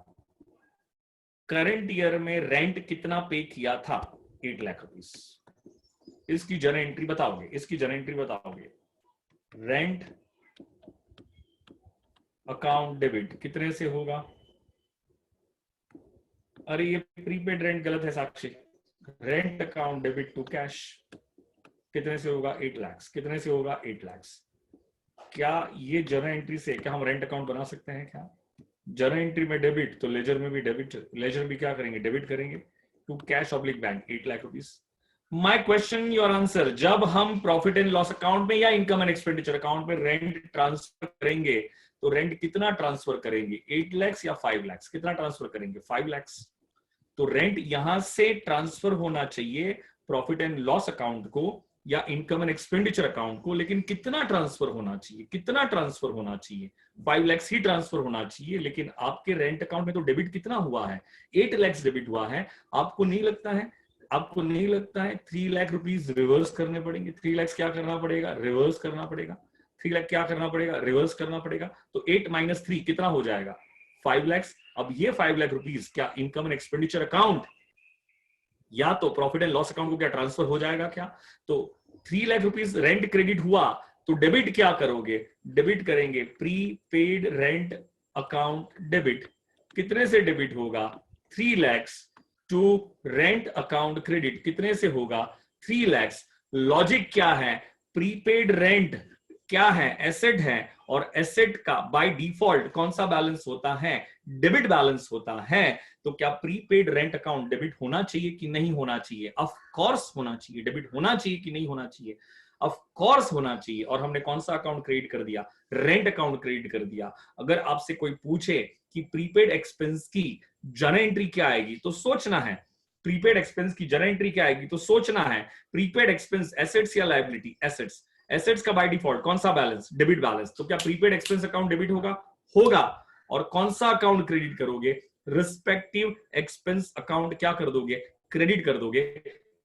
करंट ईयर में रेंट कितना पे किया था? 8 लाख रुपीस। इसकी जर्नल एंट्री बताओगे, इसकी जर्नल एंट्री बताओगे। रेंट अकाउंट डेबिट कितने से होगा? अरे ये प्रीपेड रेंट गलत है Sakshi. Rent account debit to cash कितने से होगा? 8 लाख। कितने से होगा? 8 लाख। क्या ये जर्नल एंट्री से क्या हम रेंट अकाउंट बना सकते हैं क्या? जर्नल एंट्री में डेबिट तो लेजर में भी डेबिट, लेजर भी क्या करेंगे? डेबिट करेंगे to cash oblique bank 8 lakh rupees. My question your answer, जब हम प्रॉफिट एंड लॉस अकाउंट में या इनकम एंड एक्सपेंडिचर अकाउंट में रेंट ट्रांसफर करेंगे तो रेंट कितना ट्रांसफर करेंगे? 8 लाख या 5 लाख? कितना ट्रांसफर करेंगे? 5 लाख। तो रेंट यहां से ट्रांसफर होना चाहिए प्रॉफिट एंड लॉस अकाउंट को या इनकम एंड एक्सपेंडिचर अकाउंट को, लेकिन कितना ट्रांसफर होना चाहिए? कितना ट्रांसफर होना चाहिए? 5 लाख ही ट्रांसफर होना चाहिए, लेकिन आपके रेंट अकाउंट में तो डेबिट कितना हुआ है? 8 लाख डेबिट हुआ है। आपको नहीं लगता है, आपको नहीं लगता है 3 लाख रुपीस रिवर्स करने पड़ेंगे? 3 लाख क्या करना पड़ेगा? रिवर्स करना पड़ेगा। 3 लाख क्या करना पड़ेगा? रिवर्स करना पड़ेगा। तो 8 माइनस 3 कितना हो जाएगा? 5 लाख। अब ये 5 लाख रुपीस क्या इनकम एंड एक्सपेंडिचर अकाउंट या तो प्रॉफिट एंड लॉस अकाउंट को क्या ट्रांसफर हो जाएगा क्या? तो 3 लाख रुपीस रेंट क्रेडिट हुआ तो डेबिट क्या करोगे? डेबिट करेंगे prepaid rent account debit. कितने से डेबिट होगा? 3 lakh to rent account credit कितने से होगा? 3 लाख। लॉजिक क्या है? प्रीपेड रेंट क्या है? एसेट है, और एसेट का बाय डिफॉल्ट कौन सा बैलेंस होता है? डेबिट बैलेंस होता है। तो क्या प्रीपेड रेंट अकाउंट डेबिट होना चाहिए कि नहीं होना चाहिए? ऑफ कोर्स होना चाहिए। डेबिट होना चाहिए कि नहीं होना चाहिए? ऑफ कोर्स होना चाहिए। और हमने कौन सा अकाउंट क्रिएट कर दिया? रेंट अकाउंट क्रिएट कर दिया। अगर आपसे कोई पूछे कि प्रीपेड एक्सपेंस की जर्नल एंट्री क्या आएगी तो सोचना है, प्रीपेड एक्सपेंस की जर्नल एंट्री क्या आएगी तो सोचना है, प्रीपेड एक्सपेंस एसेट्स या लायबिलिटी? एसेट्स। एसेट्स का बाय डिफॉल्ट कौन सा बैलेंस? Debit balance. तो क्या प्रीपेड एक्सपेंस अकाउंट डेबिट होगा? होगा। और कौन सा अकाउंट क्रेडिट करोगे? रिस्पेक्टिव एक्सपेंस अकाउंट क्या कर दोगे? क्रेडिट कर दोगे।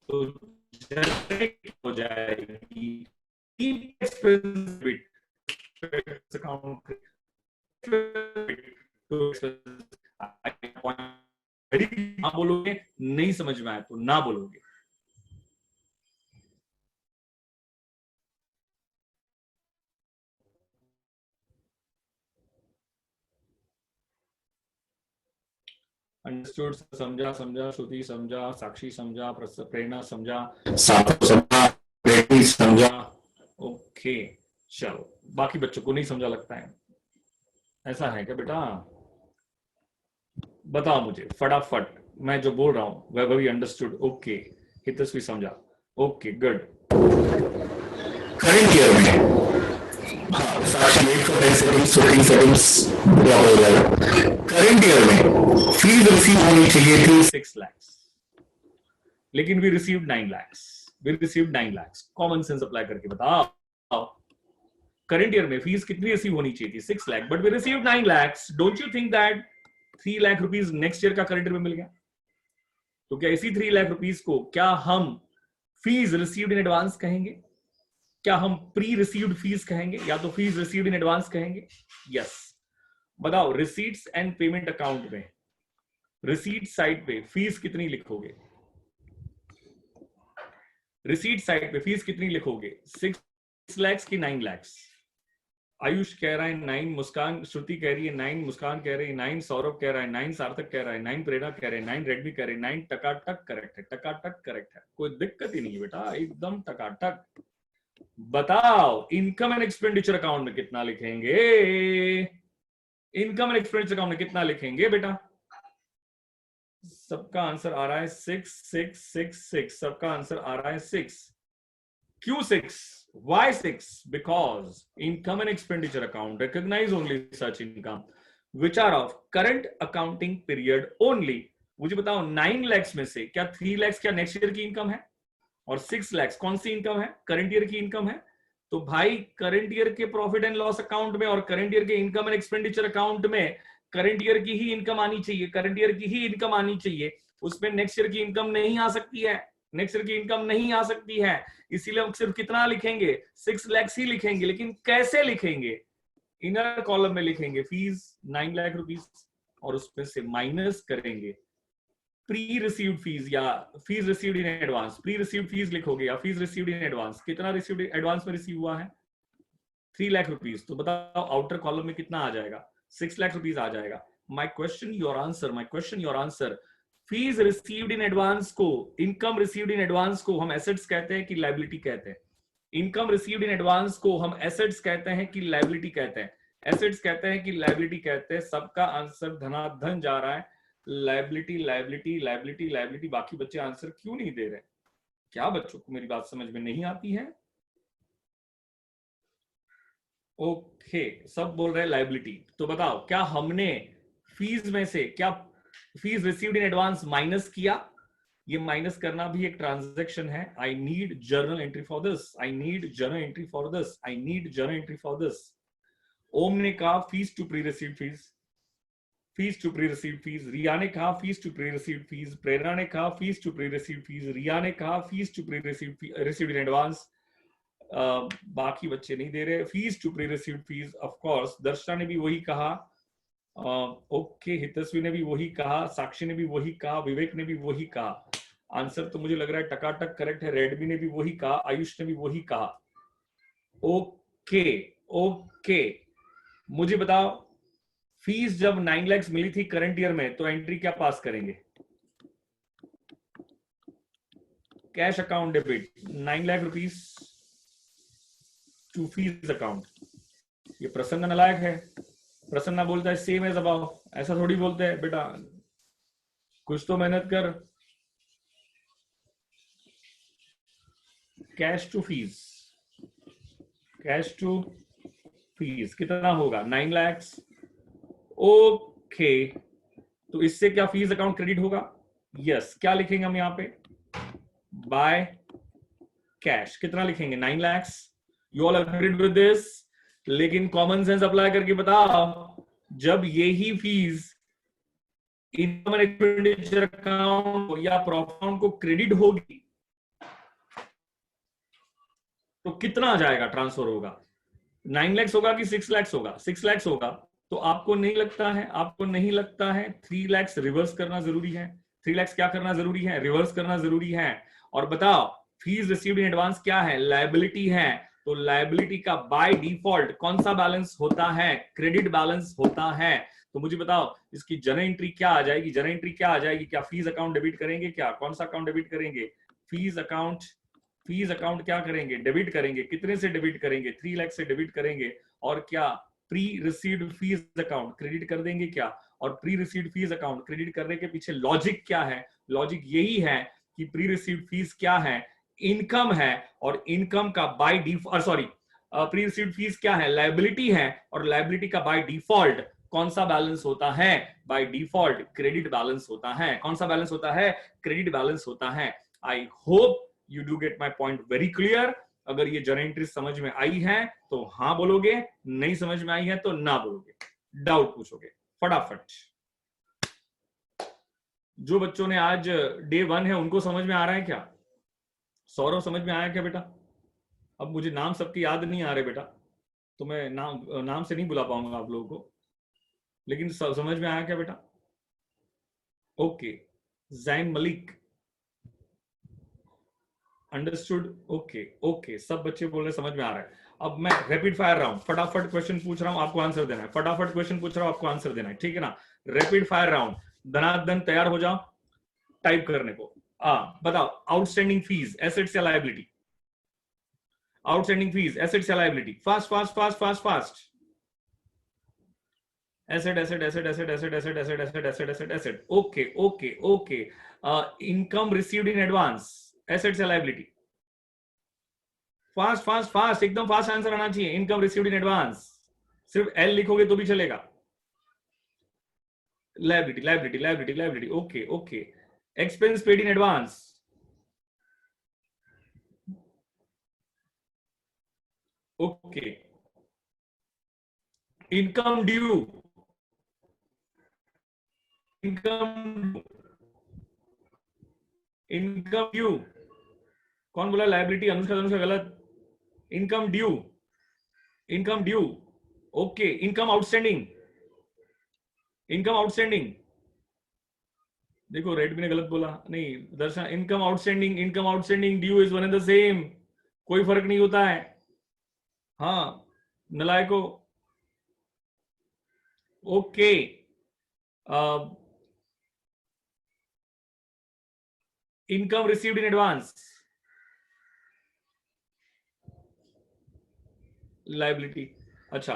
तो जनरेट हो जाएगी एक्सपेंस अकाउंट। ना बोलोगे, नहीं समझ में आया तो ना बोलोगे। अंडरस्टूड, समझा, समझा, श्रुति समझा, साक्षी समझा, प्रेरणा समझा, सार्थक समझा, प्रेमी समझा। ओके चलो, बाकी बच्चों को नहीं समझा लगता है, ऐसा है क्या बेटा? बताओ मुझे फटाफट, मैं जो बोल रहा हूं वह भी अंडरस्टूड? ओके, हितस्वी समझा। Okay good. करंट ईयर में, हाँ साक्षी 8 for 10 seconds, 15 seconds पूरा हो जाएगा। करंट ईयर में फीस रिसीव होनी चाहिए थी 6 lakhs, लेकिन we received 9 lakhs, we received 9 lakhs। Common sense apply करके बताओ, करंट ईयर में फीस कितनी रिसीव होनी चाहिए थी? 6 lakh, but we received 9 lakhs। Don't you think that 3 lakh rupees next year का करंट ईयर में मिल गया? तो क्या इसी 3 लाख रुपीस को क्या हम फीस रिसीव्ड इन एडवांस कहेंगे? क्या हम प्री रिसीव्ड फीस कहेंगे, या तो फीस रिसीव्ड इन एडवांस कहेंगे? यस। बताओ, रिसीट्स एंड पेमेंट अकाउंट में रिसीट साइड पे फीस कितनी लिखोगे? रिसीट साइड पे फीस कितनी लिखोगे? 6 lakhs की 9 lakhs? आयुष कह रहा है 9, मुस्कान, श्रुति कह रही है 9, मुस्कान कह रही है 9, सौरभ कह रहा है 9, सार्थक कह रहा है 9, प्रेरणा कह रहे हैं 9, रेडमी कह रहे हैं 9। टकाटक करेक्ट है, टकाटक करेक्ट है, कोई दिक्कत ही नहीं है बेटा, एकदम टकाटक। बताओ, इनकम एंड एक्सपेंडिचर अकाउंट में कितना लिखेंगे? इनकम एंड एक्सपेंडिचर अकाउंट में कितना लिखेंगे बेटा? सबका आंसर आ रहा है 6, 6, 6, 6। सबका आंसर आ रहा है 6। क्यों 6? Why 6? Because income and expenditure account recognize only such income which are of current accounting period only। मुझे बताओ, 9 lakhs में से क्या 3 lakhs क्या नेक्स्ट ईयर की इनकम है, और 6 lakhs कौन सी इनकम है? करंट ईयर की इनकम है। तो भाई, करंट ईयर के प्रॉफिट एंड लॉस अकाउंट में और करंट ईयर के इनकम एंड एक्सपेंडिचर अकाउंट में करंट ईयर की ही इनकम आनी चाहिए, करंट ईयर की ही इनकम आनी चाहिए। उसमें नेक्स्ट ईयर की इनकम नहीं आ सकती है, नेक्स्ट ईयर की इनकम नहीं आ सकती है। इसीलिए हम सिर्फ कितना लिखेंगे? 6 lakhs ही लिखेंगे। लेकिन कैसे लिखेंगे? इनर कॉलम में लिखेंगे फीस 9 लाख रुपीस, और उसमें से माइनस करेंगे प्री रिसीव्ड फीस या fees received in advance. Pre received fees लिखोगे या फीस रिसीव्ड इन एडवांस? कितना रिसीव्ड एडवांस में रिसीव हुआ है? 3 लाख रुपीस। तो बताओ, आउटर कॉलम में कितना आ जाएगा? 6 लाख रुपीस आ जाएगा। My question your answer, my question your answer. Fees received in advance को, इनकम रिसीव्ड इन एडवांस को हम एसेट्स कहते हैं कि लायबिलिटी कहते हैं? इनकम रिसीव्ड इन एडवांस को हम एसेट्स कहते हैं कि लायबिलिटी कहते हैं? एसेट्स कहते हैं कि लायबिलिटी कहते हैं? सबका आंसर धनाधन जा रहा है, लायबिलिटी, लायबिलिटी, लायबिलिटी, लायबिलिटी। बाकी बच्चे आंसर क्यों नहीं दे रहे? क्या बच्चों को मेरी बात समझ में नहीं आती है? ओके, सब बोल रहे हैं लायबिलिटी। तो बताओ, क्या हमने फीस में से क्या fees received in advance minus किया? ये माइनस करना भी एक ट्रांजैक्शन है। I need journal entry for this, I need journal entry for this, I need journal entry for this. Om ने कहा fees to pre received fees, fees to pre received fees. Riya ने कहा fees to pre received fees. Prerna ने कहा fees to pre received fees. Riya ने कहा fees to pre received in advance. बाकी बच्चे नहीं दे रहे। Fees to pre received fees, of course. Darshana ने भी वही कहा, ओके, हितस्वी ने भी वही कहा, साक्षी ने भी वही कहा, विवेक ने भी वही कहा। आंसर तो मुझे लग रहा है टकाटक करेक्ट है। रेडमी ने भी वही कहा, आयुष ने भी वही कहा। ओके ओके, मुझे बताओ, फीस जब 9 lakhs मिली थी करंट ईयर में, तो एंट्री क्या पास करेंगे? Cash account debit 9 lakh rupees to fees account. ये प्रसन्न नालायक है। प्रसन्ना बोलता है सेम एज अबाव। ऐसा थोड़ी बोलते हैं बेटा, कुछ तो मेहनत कर। Cash to fees, cash to fees कितना होगा? 9 lakhs। ओके, तो इससे क्या फीस अकाउंट क्रेडिट होगा? यस। क्या लिखेंगे हम यहां पे? By cash. कितना लिखेंगे? 9 lakhs। You all agreed with this? लेकिन कॉमन सेंस अप्लाई करके बताओ, जब यही fees income and expenditure account या प्रॉफिट अकाउंट को क्रेडिट होगी, तो कितना आ जाएगा, ट्रांसफर होगा? 9 lakhs होगा कि 6 lakhs होगा? 6 lakhs होगा। तो आपको नहीं लगता है, आपको नहीं लगता है 3 lakhs रिवर्स करना जरूरी है? 3 lakhs क्या करना जरूरी है? रिवर्स करना जरूरी है। और बताओ, फीस रिसीव्ड इन एडवांस क्या है? लायबिलिटी है। तो लायबिलिटी का बाय डिफॉल्ट कौन सा बैलेंस होता है? क्रेडिट बैलेंस होता है। तो मुझे बताओ, इसकी जर्नल एंट्री क्या आ जाएगी? जर्नल एंट्री क्या आ जाएगी? क्या फीस अकाउंट डेबिट करेंगे? क्या कौन सा अकाउंट डेबिट करेंगे? Fees account. फीस अकाउंट क्या करेंगे? डेबिट करेंगे। कितने से डेबिट करेंगे? 3 लाख से डेबिट करेंगे। और क्या pre received fees account credit कर देंगे क्या? और pre received fees account credit करने के पीछे लॉजिक क्या है? लॉजिक यही है कि प्री रिसीव्ड फीस क्या है? इनकम है, और इनकम का by default, sorry, pre received fees क्या है? लायबिलिटी है, और लायबिलिटी का बाय डिफॉल्ट कौन सा बैलेंस होता है? बाय डिफॉल्ट क्रेडिट बैलेंस होता है। कौन सा बैलेंस होता है? क्रेडिट बैलेंस होता है। आई hope you do get my point very clear. अगर ये जर्नल एंट्री समझ में आई है तो हाँ बोलोगे, नहीं समझ में आई है तो ना बोलोगे, डाउट पूछोगे फटाफट। जो बच्चों ने आज डे 1 है उनको समझ में आ रहा है क्या? सौरव समझ में आया क्या बेटा? अब मुझे नाम सबके याद नहीं आ रहे बेटा, तो मैं नाम से नहीं बुला पाऊंगा आप लोगों को, लेकिन समझ में आया क्या बेटा? Okay, Jain Malik understood. Okay okay, सब बच्चे बोल रहे समझ में आ रहा है। अब मैं रैपिड फायर राउंड, फटाफट क्वेश्चन पूछ रहा हूं, आपको आंसर देना है। फटाफट क्वेश्चन पूछ रहा हूं, आपको आंसर देना है, ठीक है ना? रैपिड फायर राउंड, धनाधन तैयार हो जाओ टाइप करने को। बताओ, आउटस्टैंडिंग फीस एसेट्स या लायबिलिटी? आउटस्टैंडिंग फीस एसेट्स या liability? Fast fast fast fast fast. Asset asset asset asset asset asset asset asset asset asset asset. Okay okay okay. Income received in advance assets या liability? Fast fast fast, एकदम fast answer आना चाहिए। Income received in advance, सिर्फ L लिखोगे तो भी चलेगा। Liability liability liability liability. Okay okay. Expense paid in advance? Okay. Income due, income income due. कौन बोला लायबिलिटी? अनुष्का अनुष्का गलत। Income due, income due. Okay. Income outstanding, income outstanding. देखो Red ने गलत बोला, नहीं Darshan, income outstanding, income outstanding due is one and the same, कोई फर्क नहीं होता है। हाँ नलायको। Okay. Income received in advance, liability. अच्छा।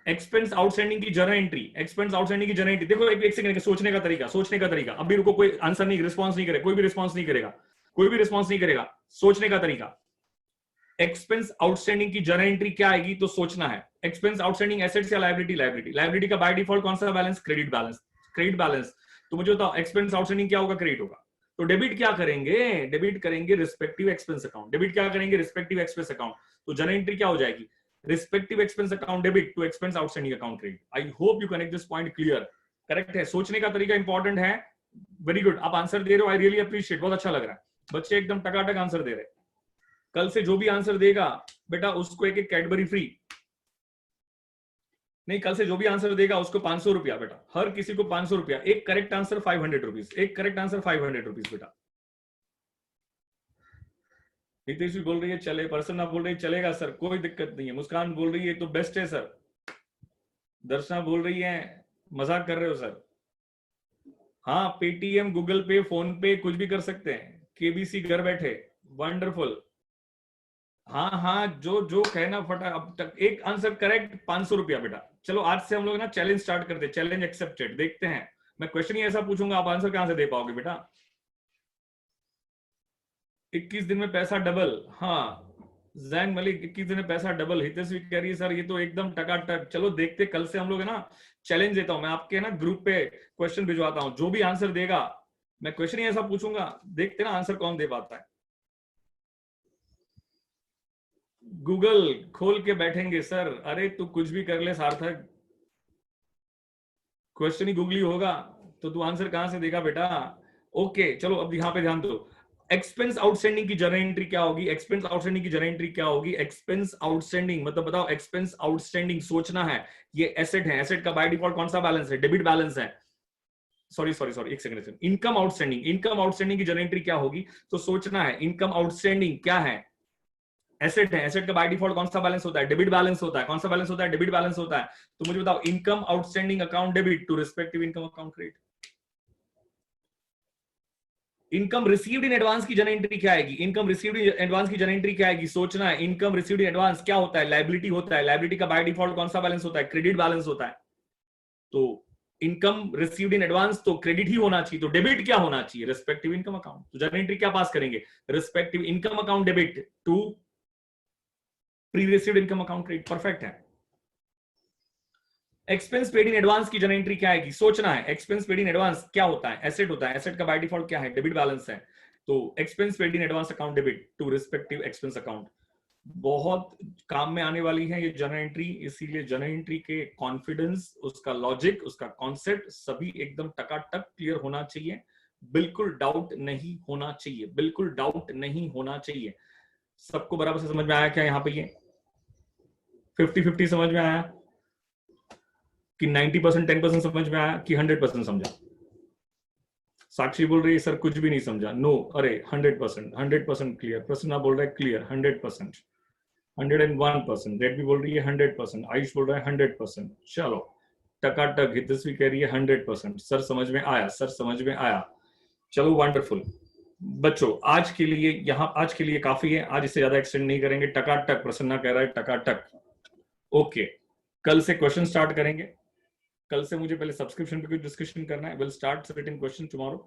एक्सपेंस आउटस्टैंडिंग की जर्नल एंट्री, एक्सपेंस आउटस्टैंडिंग की जर्नल एंट्री। देखो एक सेकंड, सोचने का तरीका, सोचने का तरीका। अभी रुको, कोई आंसर नहीं, रिस्पॉन्स नहीं करे, कोई भी रिस्पॉन्स नहीं करेगा, कोई भी रिस्पॉन्स नहीं करेगा। सोचने का तरीका, एक्सपेंस आउटस्टैंडिंग की जर्नल एंट्री क्या आएगी? तो सोचना है, एक्सपेंस आउटस्टैंडिंग एसेट्स या लायबिलिटी? लायबिलिटी। लायबिलिटी का बाय डिफॉल्ट कौन सा balance? Credit balance. Credit balance, तो मुझे बताओ एक्सपेंस आउटस्टैंडिंग क्या होगा? क्रेडिट होगा। तो डेबिट क्या करेंगे? डेबिट करेंगे रिस्पेक्टिव एक्सपेंस अकाउंट। डेबिट क्या करेंगे? Respective expense account. तो जर्नल एंट्री क्या हो जाएगी? Respective expense account debit to expense outstanding account credit. I hope you connect this point clear. Correct है, सोचने का तरीका इंपॉर्टेंट है। वेरी गुड, आप आंसर दे रहे हो, आई रियली अप्रिशिएट, बहुत अच्छा लग रहा है। बच्चे एकदम टकाटक आंसर दे रहे। कल से जो भी आंसर देगा बेटा उसको एक एक कैडबरी फ्री। नहीं, कल से जो भी आंसर देगा उसको 500 रुपया बेटा, हर किसी को 500 रुपया। एक करेक्ट आंसर 500 रुपीज, एक करेक्ट आंसर 500 रुपीज बेटा। हितेश भी बोल रही है चले, प्रसन्ना बोल रही है चलेगा सर, कोई दिक्कत नहीं है। मुस्कान बोल रही है तो बेस्ट है सर। दर्शना बोल रही है मजाक कर रहे हो सर। हाँ, पेटीएम, गूगल पे, फोन पे कुछ भी कर सकते हैं। केबीसी घर बैठे, वंडरफुल। हाँ हाँ, जो जो कहना फटा। अब तक एक आंसर करेक्ट, 500 रुपया बेटा। चलो आज से हम लोग ना चैलेंज स्टार्ट करते हैं, चैलेंज एक्सेप्टेड। देखते हैं, मैं क्वेश्चन ही ऐसा पूछूंगा, आप आंसर कहां से दे पाओगे बेटा? 21 दिन में पैसा डबल। हाँ जैन मलिक, 21 दिन में पैसा डबल। हितेश भी कह रही है सर ये तो एकदम टकाटक। चलो देखते, कल से हम लोग है ना चैलेंज देता हूं मैं आपके ना ग्रुप पे, क्वेश्चन भिजवाता हूं। जो भी आंसर देगा मैं क्वेश्चन ही ऐसा पूछूंगा, देखते ना आंसर कौन दे पाता है। गूगल खोल के बैठेंगे सर। अरे तू कुछ भी कर ले सार्थक, क्वेश्चन ही गूगली होगा तो तू आंसर कहां से देगा बेटा? ओके चलो अब यहां पे ध्यान दो। एक्सपेंस आउटस्टैंडिंग की जर्नल एंट्री क्या होगी? एक्सपेंस आउटस्टैंडिंग की जर्नल एंट्री क्या होगी? एक्सपेंस आउटस्टैंडिंग मतलब बताओ, एक्सपेंस आउटस्टैंडिंग सोचना है। ये एसेट है, एसेट का बाय डिफॉल्ट कौन सा बैलेंस है? डेबिट बैलेंस है। सॉरी सॉरी सॉरी, एक second. Income outstanding, income outstanding की जर्नल एंट्री क्या होगी? तो सोचना है इनकम आउटस्टैंडिंग क्या है? एसेट है, एसेट का बाय डिफॉल्ट कौन सा बैलेंस होता है? डेबिट बैलेंस होता है। कौन सा बैलेंस होता है? डेबिट बैलेंस होता है। तो मुझे बताओ, income outstanding account debit to respective income account credit. Income received in advance की जर्नल एंट्री क्या आएगी? इनकम रिसीव्ड इन एडवांस की जर्नल एंट्री क्या आएगी? सोचना है। इनकम रिसीव्ड इन एडवांस क्या होता है? लायबिलिटी होता है। लायबिलिटी का बाय डिफॉल्ट कौन सा बैलेंस होता है? क्रेडिट बैलेंस होता है। तो इनकम रिसीव्ड इन एडवांस तो क्रेडिट ही होना चाहिए, तो डेबिट क्या होना चाहिए? Respective income account. तो जर्नल एंट्री क्या पास करेंगे? Respective income account debit to pre received income account credit, perfect है। एक्सपेंस पेड इन एडवांस की जनरल एंट्री क्या आएगी, सोचना है। एक्सपेंस पेड इन एडवांस क्या होता है, एसेट होता है। एसेट का बाय डिफॉल्ट क्या है, डेबिट बैलेंस है। तो expense paid in advance account debit to respective expense account, बहुत काम में आने वाली है ये जनरल एंट्री। इसीलिए जनरल एंट्री के कॉन्फिडेंस, उसका लॉजिक, उसका कॉन्सेप्ट सभी एकदम टकाटक क्लियर होना चाहिए। बिल्कुल डाउट नहीं होना चाहिए, बिल्कुल डाउट नहीं होना चाहिए। सबको बराबर से समझ में आया क्या यहाँ पे, ये 50-50 समझ में आया कि 90% 10% समझ में आया कि 100% समझा? साक्षी बोल रही है सर कुछ भी नहीं समझा। नो, अरे 100% क्लियर। प्रसन्ना बोल रहा है क्लियर 100%, 101%। रेड भी बोल रही है 100%, आयुष बोल रहा है 100%। चलो टकाटक, हितस्वी कह रही है 100%। सर समझ में आया, सर समझ में आया। चलो वंडरफुल बच्चों, आज के लिए काफी है। आज इससे ज्यादा एक्सटेंड नहीं करेंगे। टकाटक, प्रसन्ना कह रहा है टकाटक। ओके, कल से क्वेश्चन स्टार्ट करेंगे। कल से मुझे पहले सब्सक्रिप्शन पे कुछ डिस्कशन करना है। Will start submitting question tomorrow.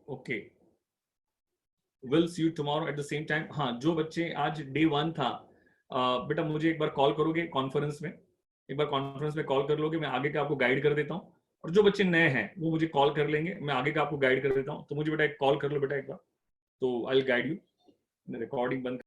Okay, will see you tomorrow at the same time. हाँ, जो बच्चे आज डे 1 था, बेटा मुझे एक बार कॉल करोगे कॉन्फ्रेंस में, एक बार कॉन्फ्रेंस में कॉल कर लोगे, मैं आगे का आपको गाइड कर देता हूँ। और जो बच्चे नए हैं वो मुझे कॉल कर लेंगे, मैं आगे का आपको गाइड कर देता हूँ। तो मुझे बेटा एक कॉल कर लो बेटा एक बार, तो I will guide you. Recording बंद